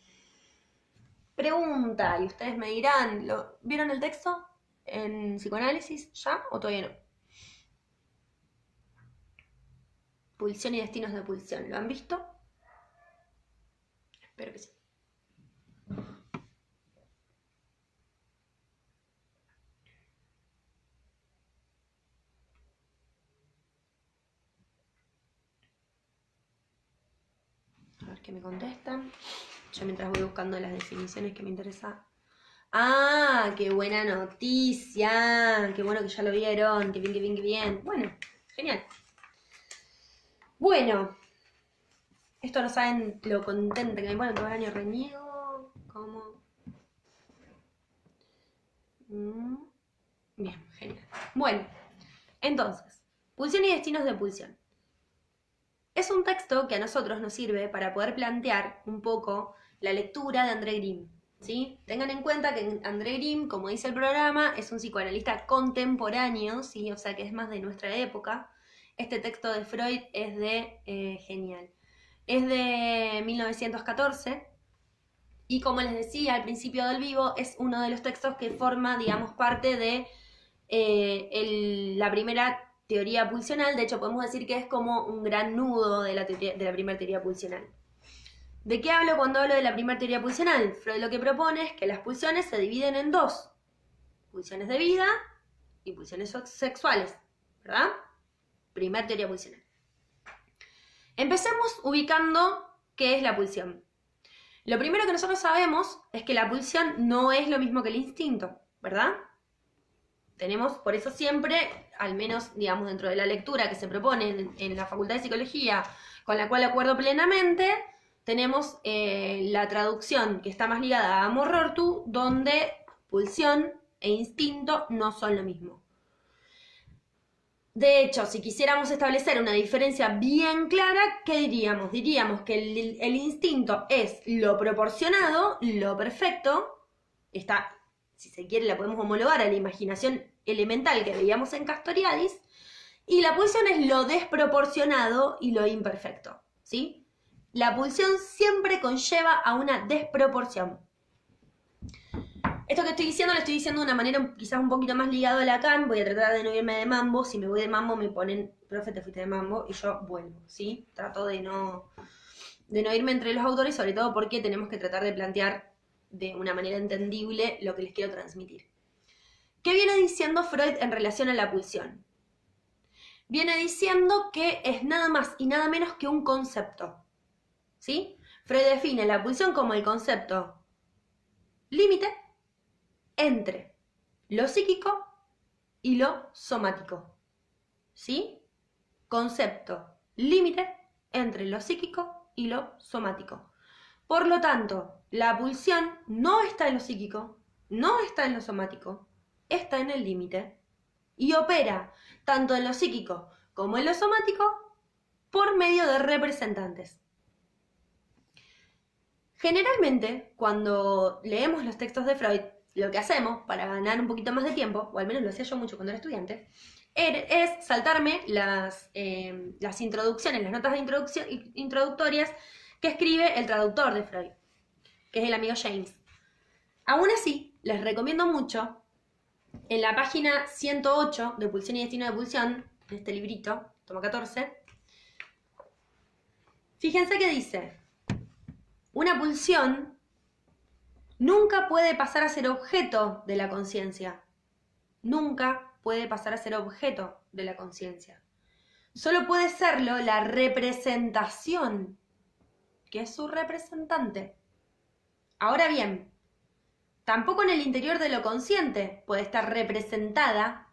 Pregunta, y ustedes me dirán, ¿vieron el texto en psicoanálisis ya o todavía no? Pulsión y destinos de pulsión, ¿lo han visto? Espero que sí. A ver qué me contestan. Yo mientras voy buscando las definiciones que me interesa. ¡Ah! ¡Qué buena noticia! ¡Qué bueno que ya lo vieron! ¡Qué bien, qué bien, qué bien! Bueno, genial. Bueno, esto no saben lo contenta que me pone todo el año reniego. ¿Cómo? Bien, genial. Bueno, entonces, pulsión y destinos de pulsión. Es un texto que a nosotros nos sirve para poder plantear un poco la lectura de André Grim, ¿sí? Tengan en cuenta que André Grim, como dice el programa, es un psicoanalista contemporáneo, ¿sí? O sea que es más de nuestra época. Este texto de Freud es de, genial, es de 1914 y como les decía al principio del vivo, es uno de los textos que forma, digamos, parte de la primera teoría pulsional. De hecho, podemos decir que es como un gran nudo de la primera teoría pulsional. ¿De qué hablo cuando hablo de la primera teoría pulsional? Freud lo que propone es que las pulsiones se dividen en dos: pulsiones de vida y pulsiones sexuales, ¿verdad? Primera teoría pulsional. Empecemos ubicando qué es la pulsión. Lo primero que nosotros sabemos es que la pulsión no es lo mismo que el instinto, ¿verdad? Tenemos, por eso siempre, al menos, digamos, dentro de la lectura que se propone en la Facultad de Psicología, con la cual acuerdo plenamente, tenemos la traducción que está más ligada a Amor Rorty, donde pulsión e instinto no son lo mismo. De hecho, si quisiéramos establecer una diferencia bien clara, ¿qué diríamos? Diríamos que el instinto es lo proporcionado, lo perfecto, está, si se quiere, la podemos homologar a la imaginación elemental que veíamos en Castoriadis, y la pulsión es lo desproporcionado y lo imperfecto, ¿sí? La pulsión siempre conlleva a una desproporción. Esto que estoy diciendo lo estoy diciendo de una manera quizás un poquito más ligado a Lacan. Voy a tratar de no irme de mambo. Si me voy de mambo me ponen, profe, te fuiste de mambo, y yo vuelvo, ¿sí? Trato de no irme entre los autores, sobre todo porque tenemos que tratar de plantear de una manera entendible lo que les quiero transmitir. ¿Qué viene diciendo Freud en relación a la pulsión? Viene diciendo que es nada más y nada menos que un concepto, ¿sí? Freud define la pulsión como el concepto límite entre lo psíquico y lo somático, ¿sí? Concepto límite entre lo psíquico y lo somático. Por lo tanto, la pulsión no está en lo psíquico, no está en lo somático, está en el límite y opera tanto en lo psíquico como en lo somático por medio de representantes. Generalmente, cuando leemos los textos de Freud, lo que hacemos para ganar un poquito más de tiempo, o al menos lo hacía yo mucho cuando era estudiante, es saltarme las introducciones, las notas de introductorias que escribe el traductor de Freud, que es el amigo James. Aún así, les recomiendo mucho, en la página 108 de Pulsión y Destino de Pulsión, en este librito, tomo 14, fíjense que dice: una pulsión nunca puede pasar a ser objeto de la conciencia. Nunca puede pasar a ser objeto de la conciencia. Solo puede serlo la representación, que es su representante. Ahora bien, tampoco en el interior de lo consciente puede estar representada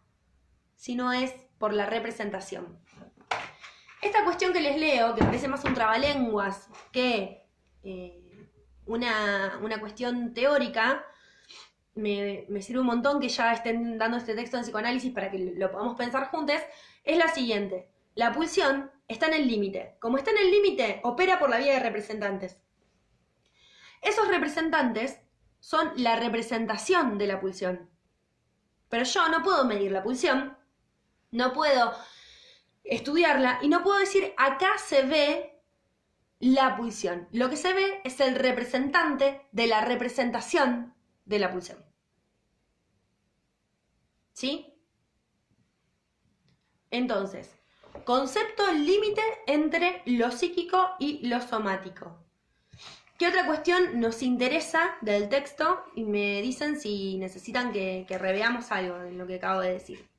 si no es por la representación. Esta cuestión que les leo, que parece más un trabalenguas que una cuestión teórica, me sirve un montón que ya estén dando este texto en psicoanálisis para que lo podamos pensar juntos, es la siguiente: la pulsión está en el límite. Como está en el límite, opera por la vía de representantes. Esos representantes son la representación de la pulsión. Pero yo no puedo medir la pulsión, no puedo estudiarla y no puedo decir acá se ve la pulsión. Lo que se ve es el representante de la representación de la pulsión. ¿Sí? Entonces, concepto límite entre lo psíquico y lo somático. ¿Qué otra cuestión nos interesa del texto? Y me dicen si necesitan que reveamos algo de lo que acabo de decir.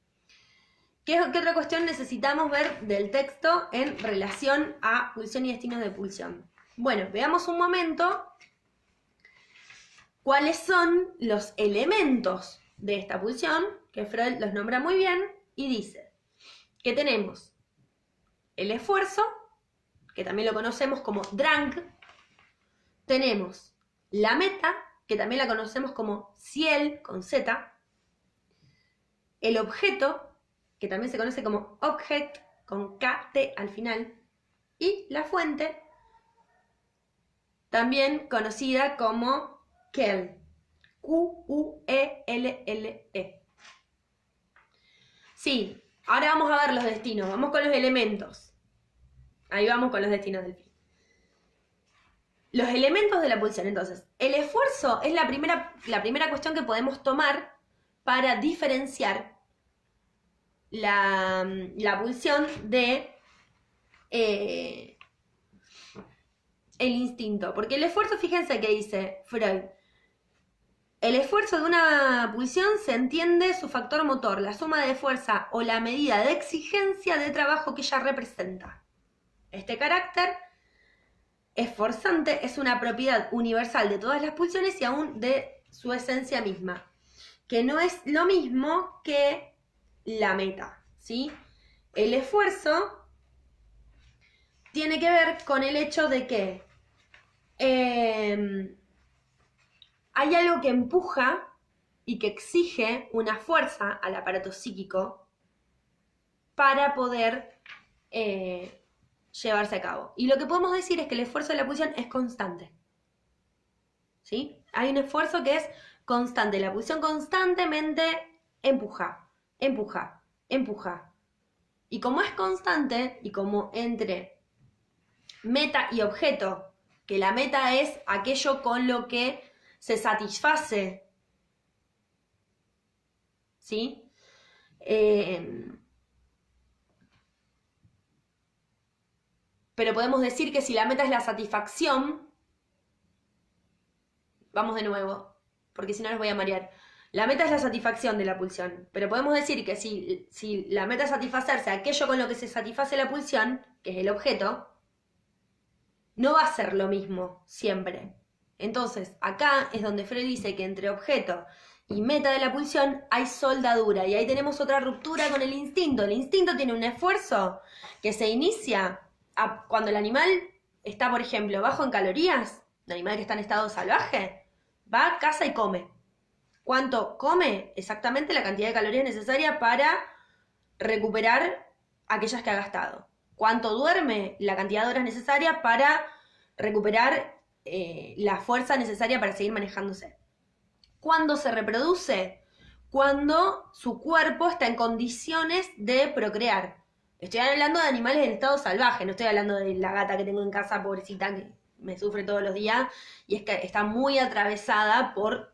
¿Qué otra cuestión necesitamos ver del texto en relación a pulsión y destinos de pulsión? Bueno, veamos un momento cuáles son los elementos de esta pulsión, que Freud los nombra muy bien, y dice que tenemos el esfuerzo, que también lo conocemos como Drang. Tenemos la meta, que también la conocemos como Ziel, con Z. El objeto, que también se conoce como Object, con KT al final. Y la fuente, también conocida como Quelle, Quelllle. Sí, ahora vamos a ver los destinos, vamos con los elementos. Ahí vamos con los destinos del fin. Los elementos de la pulsión, entonces, el esfuerzo es la primera cuestión que podemos tomar para diferenciar la pulsión de el instinto. Porque el esfuerzo, fíjense que dice Freud, el esfuerzo de una pulsión se entiende su factor motor, la suma de fuerza o la medida de exigencia de trabajo que ella representa. Este carácter esforzante es una propiedad universal de todas las pulsiones y aún de su esencia misma, que no es lo mismo que la meta, ¿sí? El esfuerzo tiene que ver con el hecho de que hay algo que empuja y que exige una fuerza al aparato psíquico para poder llevarse a cabo. Y lo que podemos decir es que el esfuerzo de la pulsión es constante. ¿Sí? Hay un esfuerzo que es constante. La pulsión constantemente empuja, empuja, empuja. Y como es constante, y como entre meta y objeto, que la meta es aquello con lo que se satisface, ¿sí? Pero podemos decir que si la meta es la satisfacción, vamos de nuevo, porque si no les voy a marear. La meta es la satisfacción de la pulsión, pero podemos decir que si la meta es satisfacerse aquello con lo que se satisface la pulsión, que es el objeto, no va a ser lo mismo siempre. Entonces, acá es donde Freud dice que entre objeto y meta de la pulsión hay soldadura, y ahí tenemos otra ruptura con el instinto. El instinto tiene un esfuerzo que se inicia cuando el animal está, por ejemplo, bajo en calorías, un animal que está en estado salvaje, va, caza y come. ¿Cuánto come? Exactamente la cantidad de calorías necesaria para recuperar aquellas que ha gastado. ¿Cuánto duerme? La cantidad de horas necesaria para recuperar la fuerza necesaria para seguir manejándose. ¿Cuándo se reproduce? Cuando su cuerpo está en condiciones de procrear. Estoy hablando de animales en estado salvaje, no estoy hablando de la gata que tengo en casa, pobrecita, que me sufre todos los días, y es que está muy atravesada por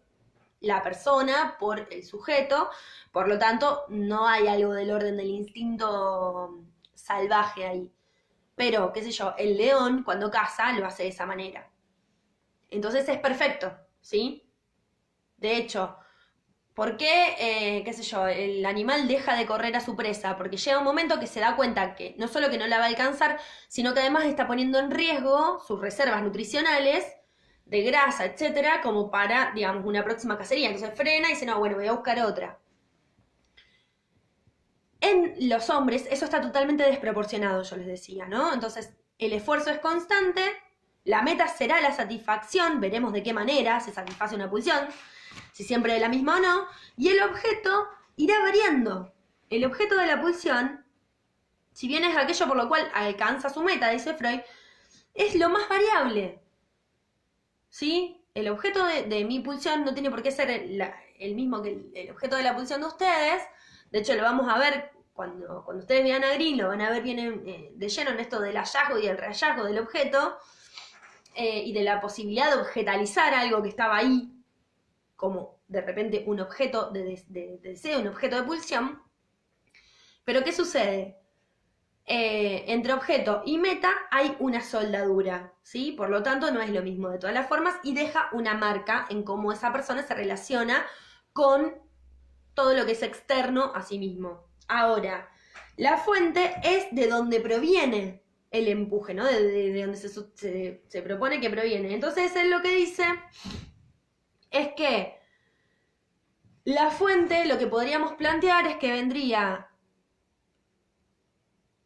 la persona, por el sujeto, por lo tanto no hay algo del orden del instinto salvaje ahí. Pero, qué sé yo, el león cuando caza lo hace de esa manera. Entonces es perfecto, ¿sí? De hecho, ¿por qué, qué sé yo, el animal deja de correr a su presa? Porque llega un momento que se da cuenta que no solo que no la va a alcanzar, sino que además está poniendo en riesgo sus reservas nutricionales de grasa, etcétera, como para, digamos, una próxima cacería. Entonces frena y dice, no, bueno, voy a buscar otra. En los hombres eso está totalmente desproporcionado, yo les decía, ¿no? Entonces el esfuerzo es constante, la meta será la satisfacción, veremos de qué manera se satisface una pulsión, si siempre de la misma o no, y el objeto irá variando. El objeto de la pulsión si bien es aquello por lo cual alcanza su meta, dice Freud, es lo más variable. ¿Sí? El objeto de mi pulsión no tiene por qué ser el mismo que el objeto de la pulsión de ustedes. De hecho, lo vamos a ver cuando ustedes vean a Green, lo van a ver bien de lleno en esto del hallazgo y el rehallazgo del objeto, y de la posibilidad de objetalizar algo que estaba ahí, como de repente un objeto de deseo, un objeto de pulsión. Pero ¿qué sucede? Entre objeto y meta hay una soldadura, ¿sí? Por lo tanto, no es lo mismo de todas las formas y deja una marca en cómo esa persona se relaciona con todo lo que es externo a sí mismo. Ahora, la fuente es de donde proviene el empuje, ¿no? De donde se propone que proviene. Entonces, él lo que dice es que la fuente, lo que podríamos plantear es que vendría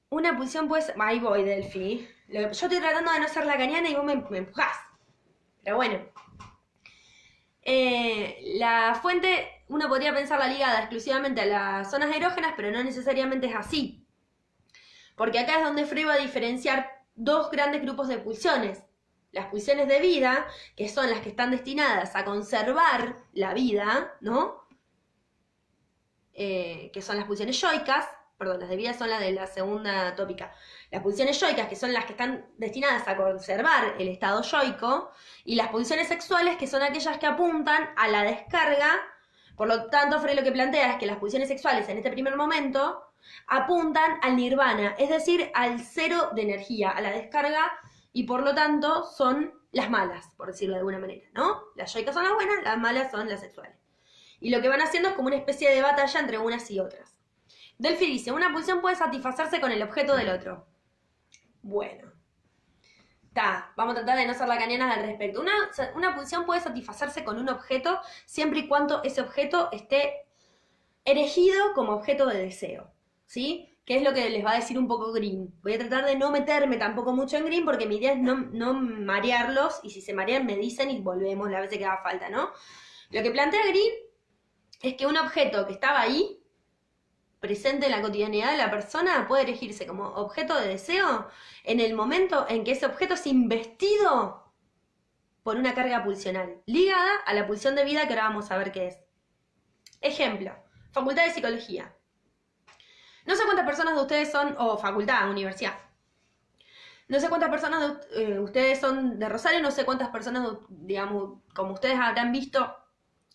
una pulsión, pues. Ahí voy, Delphi. Yo estoy tratando de no ser lacaniana y vos me empujás. Pero bueno. La fuente, uno podría pensarla ligada exclusivamente a las zonas erógenas, pero no necesariamente es así. Porque acá es donde Freud va a diferenciar dos grandes grupos de pulsiones. Las pulsiones de vida, que son las que están destinadas a conservar la vida, ¿no? Que son las pulsiones yoicas. Perdón, las de vida son las de la segunda tópica. Las pulsiones yoicas, que son las que están destinadas a conservar el estado yoico, y las pulsiones sexuales, que son aquellas que apuntan a la descarga. Por lo tanto, Freud lo que plantea es que las pulsiones sexuales en este primer momento apuntan al nirvana, es decir, al cero de energía, a la descarga, y por lo tanto son las malas, por decirlo de alguna manera, ¿no? Las yoicas son las buenas, las malas son las sexuales. Y lo que van haciendo es como una especie de batalla entre unas y otras. Delphi dice, una pulsión puede satisfacerse con el objeto del otro. Bueno. Vamos a tratar de no ser lacanianas al respecto. Una pulsión puede satisfacerse con un objeto siempre y cuando ese objeto esté erigido como objeto de deseo. ¿Sí? Que es lo que les va a decir un poco Green. Voy a tratar de no meterme tampoco mucho en Green porque mi idea es no marearlos, y si se marean me dicen y volvemos la vez que haga falta, ¿no? Lo que plantea Green es que un objeto que estaba ahí, presente en la cotidianidad de la persona, puede elegirse como objeto de deseo en el momento en que ese objeto es investido por una carga pulsional, ligada a la pulsión de vida que ahora vamos a ver qué es. Ejemplo, Facultad de Psicología. No sé cuántas personas de ustedes son, o facultad, universidad. No sé cuántas personas de ustedes son de Rosario, no sé cuántas personas, digamos, como ustedes habrán visto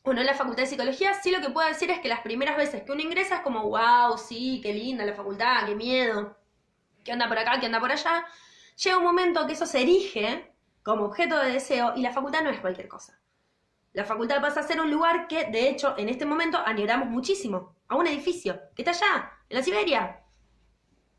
o no en la Facultad de Psicología. Sí, lo que puedo decir es que las primeras veces que uno ingresa es como, wow, sí, qué linda la facultad, qué miedo, qué onda por acá, qué onda por allá. Llega un momento que eso se erige como objeto de deseo y la facultad no es cualquier cosa. La facultad pasa a ser un lugar que, de hecho, en este momento añoramos muchísimo, a un edificio que está allá, en la Siberia.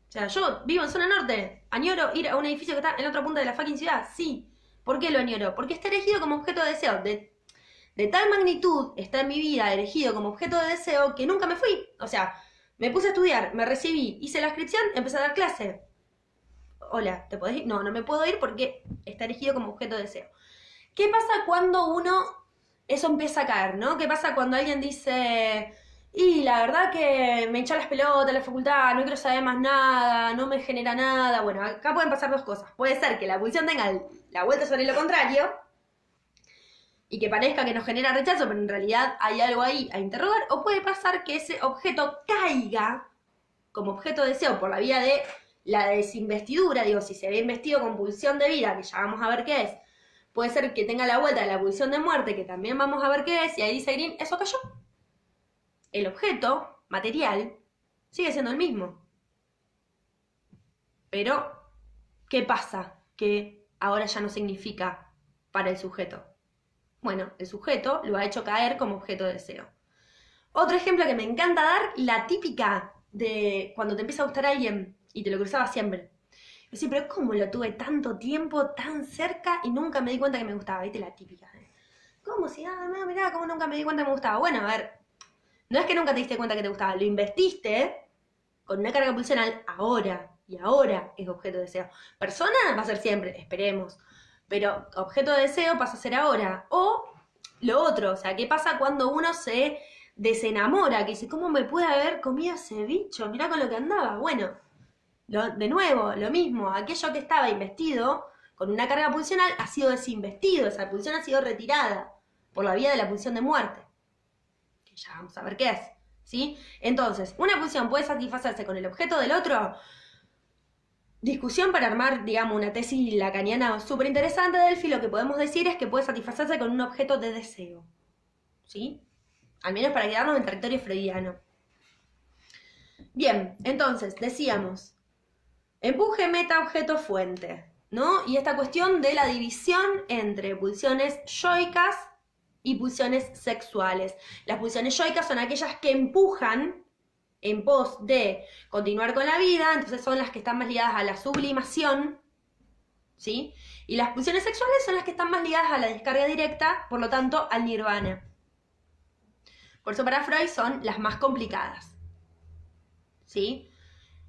O sea, yo vivo en zona norte, añoro ir a un edificio que está en la otra punta de la fucking ciudad, sí. ¿Por qué lo añoro? Porque está elegido como objeto de deseo. De tal magnitud está en mi vida elegido como objeto de deseo que nunca me fui. O sea, me puse a estudiar, me recibí, hice la inscripción, empecé a dar clase. Hola, ¿te podés ir? No, no me puedo ir porque está elegido como objeto de deseo. ¿Qué pasa cuando eso empieza a caer, ¿no? ¿Qué pasa cuando alguien dice, y la verdad que me hincha las pelotas la facultad, no quiero saber más nada, no me genera nada? Bueno, acá pueden pasar dos cosas. Puede ser que la pulsión tenga la vuelta sobre lo contrario y que parezca que nos genera rechazo, pero en realidad hay algo ahí a interrogar, o puede pasar que ese objeto caiga como objeto de deseo por la vía de la desinvestidura. Digo, si se ve investido con pulsión de vida, que ya vamos a ver qué es, puede ser que tenga la vuelta de la pulsión de muerte, que también vamos a ver qué es, y ahí dice Green, eso cayó. El objeto material sigue siendo el mismo. Pero, ¿qué pasa? Que ahora ya no significa para el sujeto. Bueno, el sujeto lo ha hecho caer como objeto de deseo. Otro ejemplo que me encanta dar, la típica de cuando te empieza a gustar alguien y te lo cruzaba siempre. Yo decía, pero ¿cómo lo tuve tanto tiempo, tan cerca y nunca me di cuenta que me gustaba? ¿Viste? La típica. ¿Cómo si? Mirá, ¿cómo nunca me di cuenta que me gustaba? Bueno, a ver, no es que nunca te diste cuenta que te gustaba, lo investiste con una carga pulsional ahora, y ahora es objeto de deseo. Persona va a ser siempre, esperemos. Pero objeto de deseo pasa a ser ahora. O lo otro, o sea, ¿qué pasa cuando uno se desenamora? Que dice, ¿cómo me puede haber comido ese bicho? Mirá con lo que andaba. Bueno, De nuevo, lo mismo, aquello que estaba investido con una carga pulsional ha sido desinvestido, esa pulsión ha sido retirada por la vía de la pulsión de muerte, que ya vamos a ver qué es, ¿sí? Entonces, una pulsión puede satisfacerse con el objeto del otro. Discusión para armar, digamos, una tesis lacaniana súper interesante, Delphi. Lo que podemos decir es que puede satisfacerse con un objeto de deseo, ¿sí? Al menos para quedarnos en territorio freudiano. Bien, entonces, decíamos, empuje, meta, objeto, fuente, ¿no? Y esta cuestión de la división entre pulsiones yoicas y pulsiones sexuales. Las pulsiones yoicas son aquellas que empujan en pos de continuar con la vida, entonces son las que están más ligadas a la sublimación, ¿sí? Y las pulsiones sexuales son las que están más ligadas a la descarga directa, por lo tanto, al nirvana. Por eso para Freud son las más complicadas, ¿sí?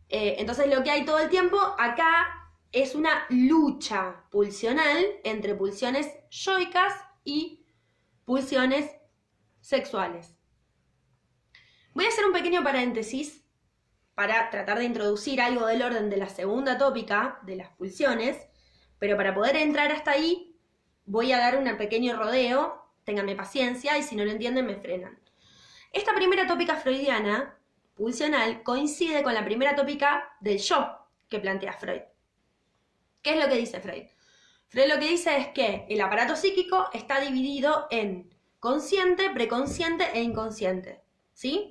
Entonces lo que hay todo el tiempo acá es una lucha pulsional entre pulsiones yoicas y pulsiones sexuales. Voy a hacer un pequeño paréntesis para tratar de introducir algo del orden de la segunda tópica de las pulsiones, pero para poder entrar hasta ahí voy a dar un pequeño rodeo, ténganme paciencia y si no lo entienden me frenan. Esta primera tópica freudiana, pulsional, coincide con la primera tópica del yo que plantea Freud. ¿Qué es lo que dice Freud? Freud lo que dice es que el aparato psíquico está dividido en consciente, preconsciente e inconsciente, ¿sí?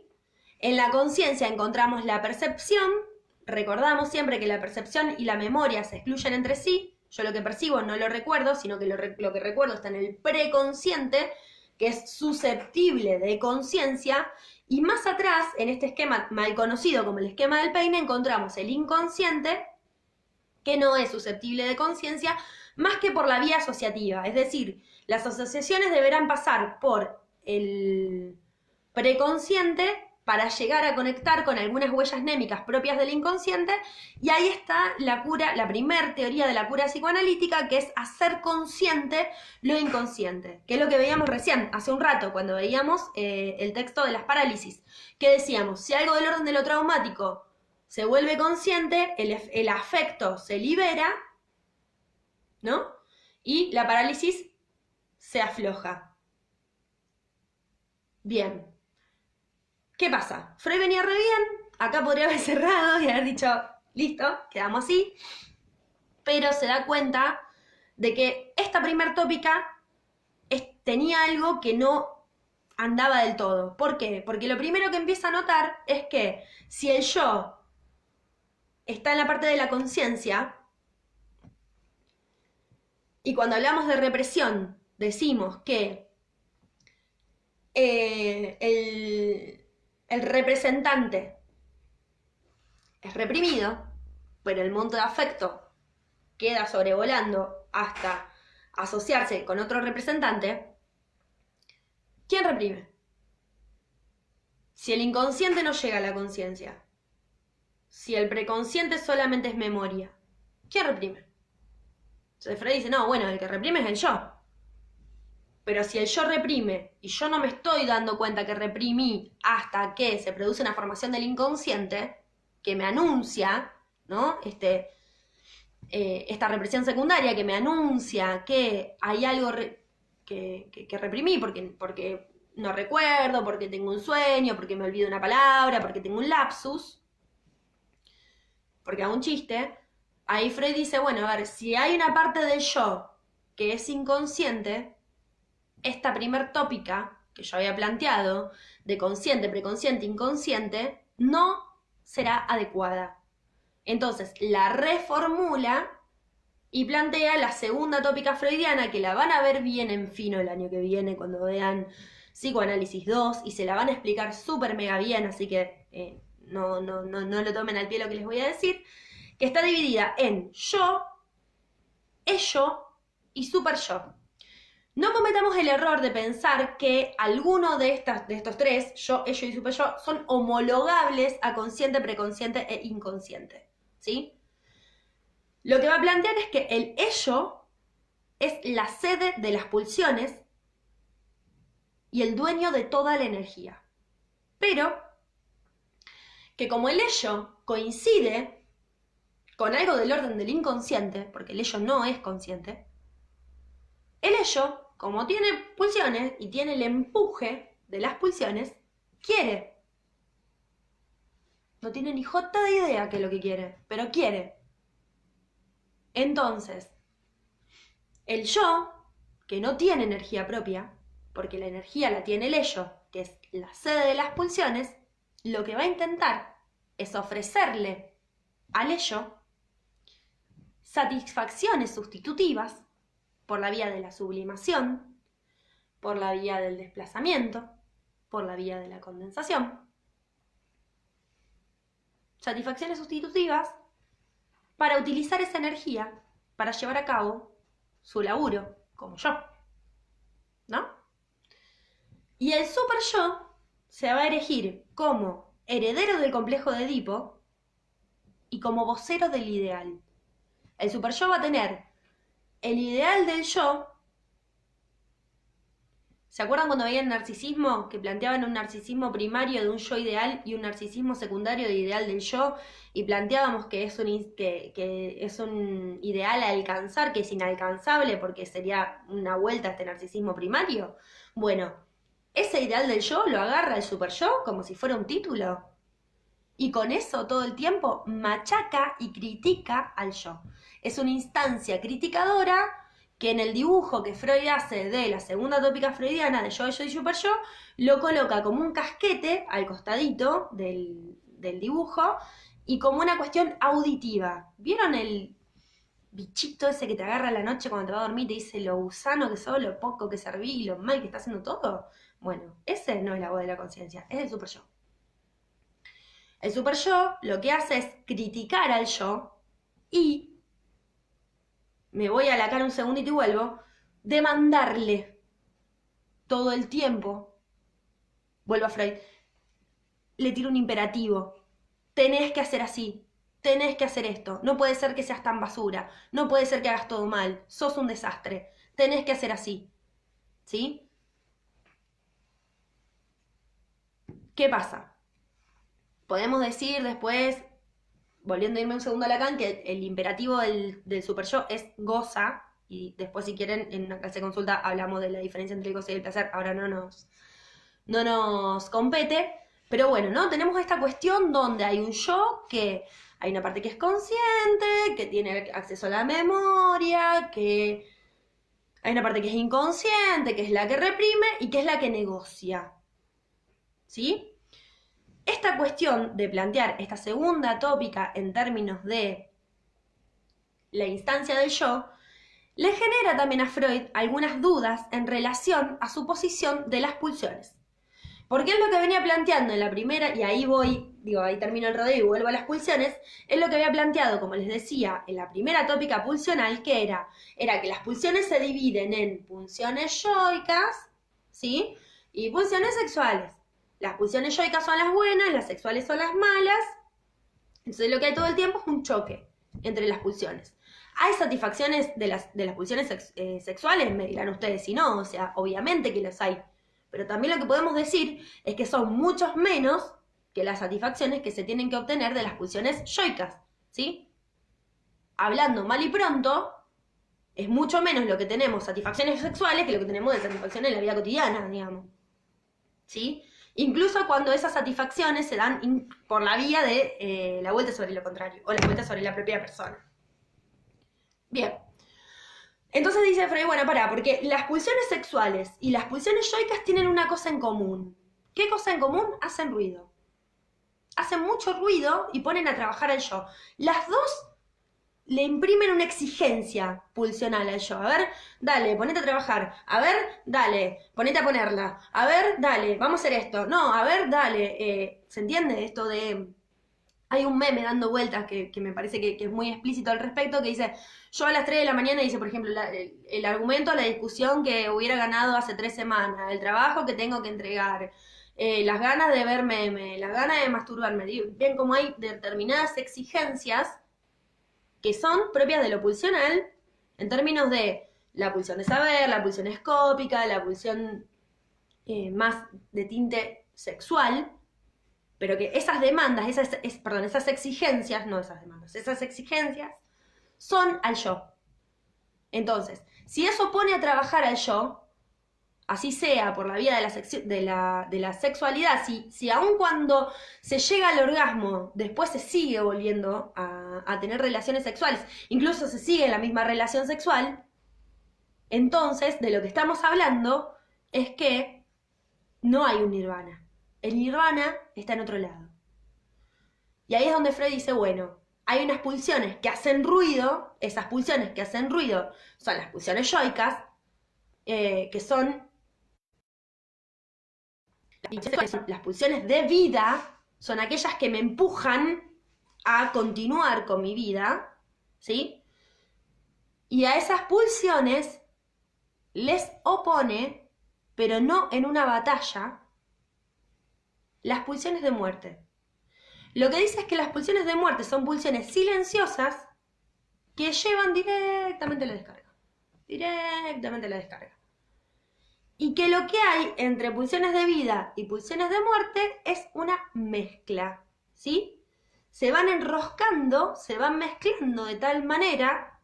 En la conciencia encontramos la percepción, recordamos siempre que la percepción y la memoria se excluyen entre sí, yo lo que percibo no lo recuerdo, sino que lo que recuerdo está en el preconsciente, que es susceptible de conciencia, y más atrás, en este esquema mal conocido como el esquema del peine, encontramos el inconsciente, que no es susceptible de conciencia, más que por la vía asociativa, es decir, las asociaciones deberán pasar por el preconsciente para llegar a conectar con algunas huellas némicas propias del inconsciente, y ahí está la cura, la primer teoría de la cura psicoanalítica, que es hacer consciente lo inconsciente, que es lo que veíamos recién, hace un rato, cuando veíamos el texto de las parálisis, que decíamos, si algo del orden de lo traumático se vuelve consciente, el afecto se libera, ¿no? Y la parálisis se afloja. Bien. ¿Qué pasa? Freud venía re bien, acá podría haber cerrado y haber dicho, listo, quedamos así, pero se da cuenta de que esta primer tópica tenía algo que no andaba del todo. ¿Por qué? Porque lo primero que empieza a notar es que si el yo está en la parte de la conciencia, y cuando hablamos de represión decimos que el representante es reprimido, pero el monto de afecto queda sobrevolando hasta asociarse con otro representante, ¿quién reprime? Si el inconsciente no llega a la conciencia, si el preconsciente solamente es memoria, ¿quién reprime? Entonces Freud dice, no, bueno, el que reprime es el yo. Pero si el yo reprime y yo no me estoy dando cuenta que reprimí hasta que se produce una formación del inconsciente que me anuncia, ¿no? Esta represión secundaria que me anuncia que hay algo que reprimí porque no recuerdo, porque tengo un sueño, porque me olvido una palabra, porque tengo un lapsus, porque hago un chiste, ahí Freud dice, bueno, a ver, si hay una parte del yo que es inconsciente, esta primer tópica que yo había planteado, de consciente, preconsciente, inconsciente, no será adecuada. Entonces la reformula y plantea la segunda tópica freudiana, que la van a ver bien en fino el año que viene cuando vean Psicoanálisis 2 y se la van a explicar súper mega bien, así que no lo tomen al pie lo que les voy a decir, que está dividida en yo, ello y super yo. No cometamos el error de pensar que alguno de estos tres, yo, ello y super yo, son homologables a consciente, preconsciente e inconsciente, ¿sí? Lo que va a plantear es que el ello es la sede de las pulsiones y el dueño de toda la energía. Pero que como el ello coincide con algo del orden del inconsciente, porque el ello no es consciente, el ello, como tiene pulsiones y tiene el empuje de las pulsiones, quiere. No tiene ni jota de idea qué es lo que quiere, pero quiere. Entonces, el yo, que no tiene energía propia, porque la energía la tiene el ello, que es la sede de las pulsiones, lo que va a intentar es ofrecerle al ello satisfacciones sustitutivas por la vía de la sublimación, por la vía del desplazamiento, por la vía de la condensación. Satisfacciones sustitutivas para utilizar esa energía para llevar a cabo su laburo, como yo, ¿no? Y el super yo se va a erigir como heredero del complejo de Edipo y como vocero del ideal. El super yo va a tener el ideal del yo. ¿Se acuerdan cuando veían narcisismo? Que planteaban un narcisismo primario de un yo ideal y un narcisismo secundario de ideal del yo, y planteábamos que es un ideal a alcanzar, que es inalcanzable porque sería una vuelta a este narcisismo primario. Bueno, ese ideal del yo lo agarra el super yo como si fuera un título. Y con eso todo el tiempo machaca y critica al yo. Es una instancia criticadora que en el dibujo que Freud hace de la segunda tópica freudiana de yo y super yo, lo coloca como un casquete al costadito del dibujo y como una cuestión auditiva. ¿Vieron el bichito ese que te agarra a la noche cuando te va a dormir y te dice lo gusano que sos, lo poco que serví y lo mal que está haciendo todo? Bueno, ese no es la voz de la conciencia, es el super yo. El super yo lo que hace es criticar al yo y, me voy a la cara un segundito y vuelvo, demandarle todo el tiempo, vuelvo a Freud, le tiro un imperativo, tenés que hacer así, tenés que hacer esto, no puede ser que seas tan basura, no puede ser que hagas todo mal, sos un desastre, tenés que hacer así, ¿sí? ¿Qué pasa? Podemos decir después, volviendo a irme un segundo a Lacan, que el imperativo del super yo es goza, y después si quieren en una clase de consulta hablamos de la diferencia entre el goce y el placer, ahora no nos compete, pero bueno, ¿no? Tenemos esta cuestión donde hay un yo que hay una parte que es consciente, que tiene acceso a la memoria, que hay una parte que es inconsciente, que es la que reprime y que es la que negocia, ¿sí? Esta cuestión de plantear esta segunda tópica en términos de la instancia del yo, le genera también a Freud algunas dudas en relación a su posición de las pulsiones. Porque es lo que venía planteando en la primera, y ahí ahí termino el rodeo y vuelvo a las pulsiones, es lo que había planteado, como les decía, en la primera tópica pulsional, que era que las pulsiones se dividen en pulsiones yoicas, ¿sí? Y pulsiones sexuales. Las pulsiones yoicas son las buenas, las sexuales son las malas. Entonces lo que hay todo el tiempo es un choque entre las pulsiones. ¿Hay satisfacciones de las pulsiones sexuales? Me dirán ustedes si no, o sea, obviamente que las hay. Pero también lo que podemos decir es que son muchos menos que las satisfacciones que se tienen que obtener de las pulsiones yoicas, ¿sí? Hablando mal y pronto, es mucho menos lo que tenemos satisfacciones sexuales que lo que tenemos de satisfacciones en la vida cotidiana, digamos, ¿sí? Incluso cuando esas satisfacciones se dan por la vía de la vuelta sobre lo contrario, o la vuelta sobre la propia persona. Bien. Entonces dice Freud, bueno, porque las pulsiones sexuales y las pulsiones yoicas tienen una cosa en común. ¿Qué cosa en común? Hacen ruido. Hacen mucho ruido y ponen a trabajar al yo. Las dos le imprimen una exigencia pulsional al yo. A ver, dale, ponete a trabajar. A ver, dale, ponete a ponerla. A ver, dale, vamos a hacer esto. No, a ver, dale. ¿Se entiende esto de...? Hay un meme dando vueltas que me parece que es muy explícito al respecto, que dice, yo a las 3 de la mañana, dice, por ejemplo, el argumento, la discusión que hubiera ganado hace 3 semanas, el trabajo que tengo que entregar, las ganas de ver meme, las ganas de masturbarme. Bien, como hay determinadas exigencias que son propias de lo pulsional, en términos de la pulsión de saber, la pulsión escópica, la pulsión más de tinte sexual, pero que esas demandas, esas exigencias, no esas demandas, esas exigencias son al yo. Entonces, si eso pone a trabajar al yo, así sea por la vía de la sexualidad, si aun cuando se llega al orgasmo, después se sigue volviendo a tener relaciones sexuales, incluso se sigue en la misma relación sexual, entonces de lo que estamos hablando es que no hay un nirvana. El nirvana está en otro lado. Y ahí es donde Freud dice, bueno, hay unas pulsiones que hacen ruido, esas pulsiones que hacen ruido son las pulsiones yoicas, que son las pulsiones de vida, son aquellas que me empujan a continuar con mi vida, ¿sí? Y a esas pulsiones les opone, pero no en una batalla, las pulsiones de muerte. Lo que dice es que las pulsiones de muerte son pulsiones silenciosas que llevan directamente a la descarga. Directamente a la descarga. Y que lo que hay entre pulsiones de vida y pulsiones de muerte es una mezcla, ¿sí? Se van enroscando, se van mezclando de tal manera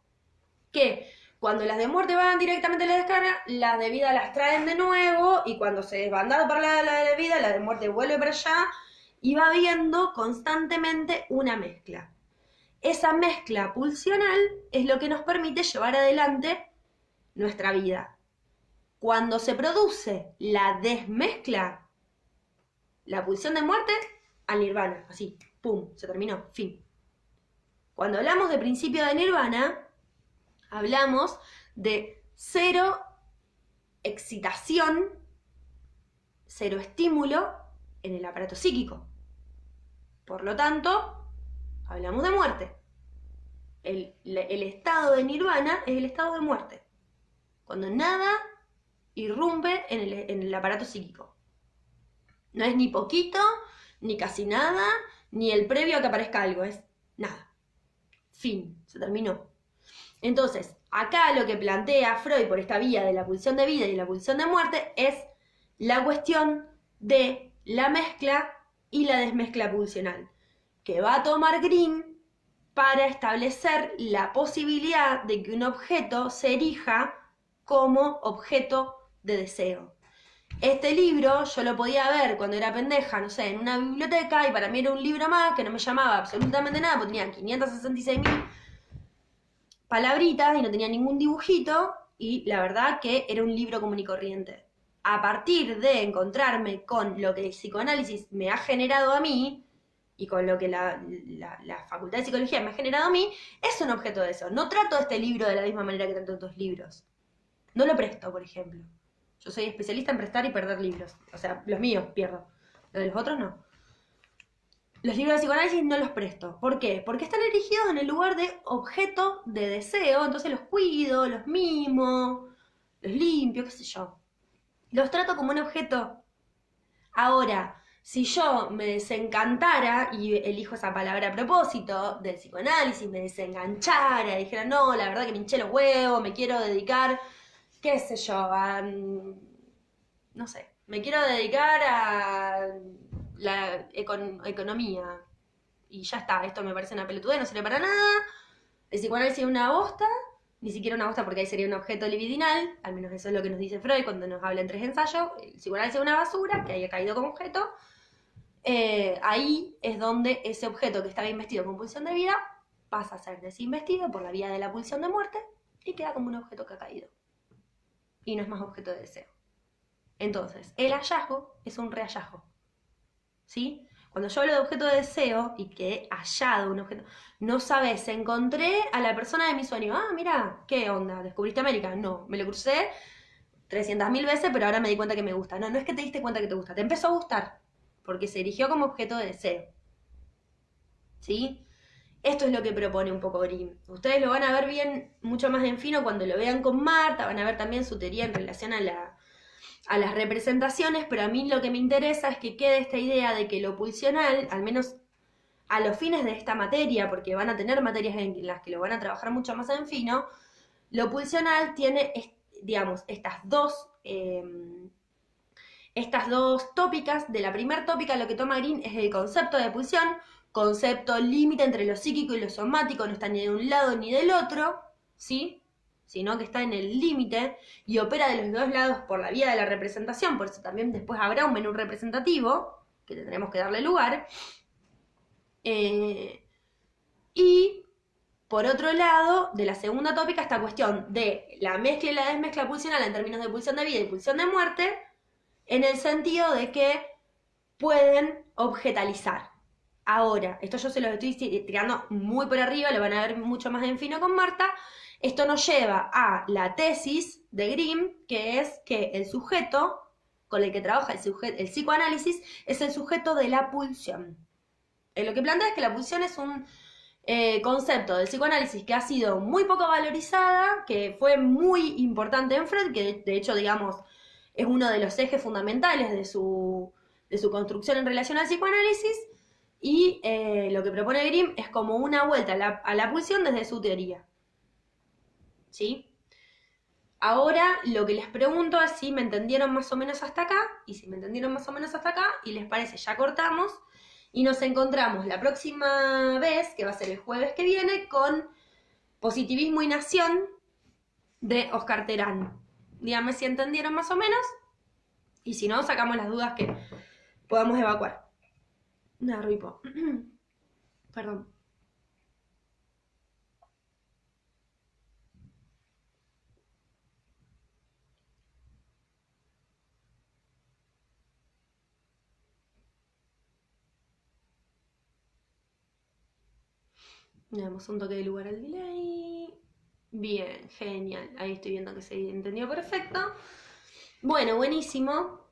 que cuando las de muerte van directamente a la descarga, las de vida las traen de nuevo, y cuando se desbanda para la de vida, la de muerte vuelve para allá, y va habiendo constantemente una mezcla. Esa mezcla pulsional es lo que nos permite llevar adelante nuestra vida. Cuando se produce la desmezcla, la pulsión de muerte, al nirvana, así, pum, se terminó, fin. Cuando hablamos de principio de nirvana, hablamos de cero excitación, cero estímulo en el aparato psíquico. Por lo tanto, hablamos de muerte. El estado de nirvana es el estado de muerte. Cuando nada irrumpe en el aparato psíquico. No es ni poquito, ni casi nada, ni el previo a que aparezca algo, es nada. Fin, se terminó. Entonces, acá lo que plantea Freud por esta vía de la pulsión de vida y la pulsión de muerte es la cuestión de la mezcla y la desmezcla pulsional, que va a tomar Green para establecer la posibilidad de que un objeto se erija como objeto de deseo. Este libro yo lo podía ver cuando era pendeja, no sé, en una biblioteca, y para mí era un libro más que no me llamaba absolutamente nada, porque tenía 566.000 palabritas y no tenía ningún dibujito, y la verdad que era un libro común y corriente. A partir de encontrarme con lo que el psicoanálisis me ha generado a mí, y con lo que la Facultad de Psicología me ha generado a mí, es un objeto de deseo. No trato este libro de la misma manera que trato otros libros. No lo presto, por ejemplo. Yo soy especialista en prestar y perder libros. O sea, los míos pierdo. Los de los otros no. Los libros de psicoanálisis no los presto. ¿Por qué? Porque están erigidos en el lugar de objeto de deseo. Entonces los cuido, los mimo, los limpio, qué sé yo. Los trato como un objeto. Ahora, si yo me desencantara, y elijo esa palabra a propósito, del psicoanálisis, me desenganchara, dijera, no, la verdad que me hinché los huevos, me quiero dedicar, qué sé yo, no sé, me quiero dedicar a la economía, y ya está, esto me parece una pelotudez, no sirve para nada, el psicoanálisis es una bosta, ni siquiera una bosta porque ahí sería un objeto libidinal, al menos eso es lo que nos dice Freud cuando nos habla en 3 ensayos, el psicoanálisis es una basura, que haya caído como objeto, ahí es donde ese objeto que estaba investido con pulsión de vida pasa a ser desinvestido por la vía de la pulsión de muerte y queda como un objeto que ha caído. Y no es más objeto de deseo. Entonces, el hallazgo es un rehallazgo. ¿Sí? Cuando yo hablo de objeto de deseo y que he hallado un objeto, no sabes, encontré a la persona de mi sueño. Ah, mira, ¿qué onda? ¿Descubriste América? No, me lo crucé 300.000 veces, pero ahora me di cuenta que me gusta. No, no es que te diste cuenta que te gusta, te empezó a gustar, porque se erigió como objeto de deseo. ¿Sí? Esto es lo que propone un poco Grimm. Ustedes lo van a ver bien, mucho más en fino cuando lo vean con Marta, van a ver también su teoría en relación a las representaciones, pero a mí lo que me interesa es que quede esta idea de que lo pulsional, al menos a los fines de esta materia, porque van a tener materias en las que lo van a trabajar mucho más en fino, lo pulsional tiene, digamos, estas dos Estas dos tópicas, de la primera tópica lo que toma Green es el concepto de pulsión, concepto límite entre lo psíquico y lo somático, no está ni de un lado ni del otro, ¿sí? Sino que está en el límite y opera de los dos lados por la vía de la representación, por eso también después habrá un menú representativo, que tendremos que darle lugar. Y por otro lado, de la segunda tópica, esta cuestión de la mezcla y la desmezcla pulsional en términos de pulsión de vida y pulsión de muerte, en el sentido de que pueden objetalizar. Ahora, esto yo se lo estoy tirando muy por arriba, lo van a ver mucho más en fino con Marta. Esto nos lleva a la tesis de Grimm, que es que el sujeto con el que trabaja el psicoanálisis es el sujeto de la pulsión. Lo que plantea es que la pulsión es un concepto del psicoanálisis que ha sido muy poco valorizada, que fue muy importante en Freud, que de hecho, digamos, es uno de los ejes fundamentales de su construcción en relación al psicoanálisis, y lo que propone Grimm es como una vuelta a la pulsión desde su teoría. ¿Sí? Ahora lo que les pregunto es si me entendieron más o menos hasta acá, y si me entendieron más o menos hasta acá, y les parece, ya cortamos, y nos encontramos la próxima vez, que va a ser el jueves que viene, con Positivismo y Nación de Oscar Terán. Díganme si entendieron más o menos, y si no, sacamos las dudas que podamos evacuar. Una ripo. Perdón. Le damos un toque de lugar al delay. Bien, genial. Ahí estoy viendo que se entendió perfecto. Bueno, buenísimo.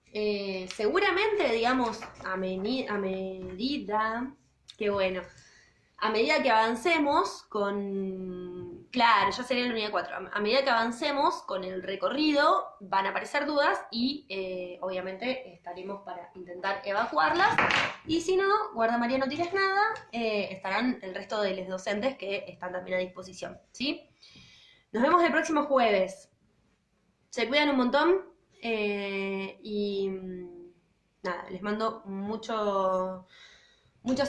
Seguramente, digamos, a medida, qué bueno, a medida que avancemos con, claro, ya sería la unidad 4, a medida que avancemos con el recorrido van a aparecer dudas y obviamente estaremos para intentar evacuarlas, y si no, guarda María, no tires nada, estarán el resto de los docentes que están también a disposición, ¿sí? Nos vemos el próximo jueves. Se cuidan un montón. Y nada, les mando muchos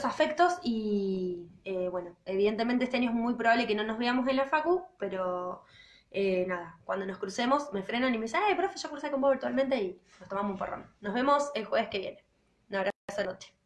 afectos y bueno, evidentemente este año es muy probable que no nos veamos en la facu, pero nada, cuando nos crucemos me frenan y me dicen, profe, yo cursé con vos virtualmente y nos tomamos un porrón. Nos vemos el jueves que viene. Un abrazo de noche.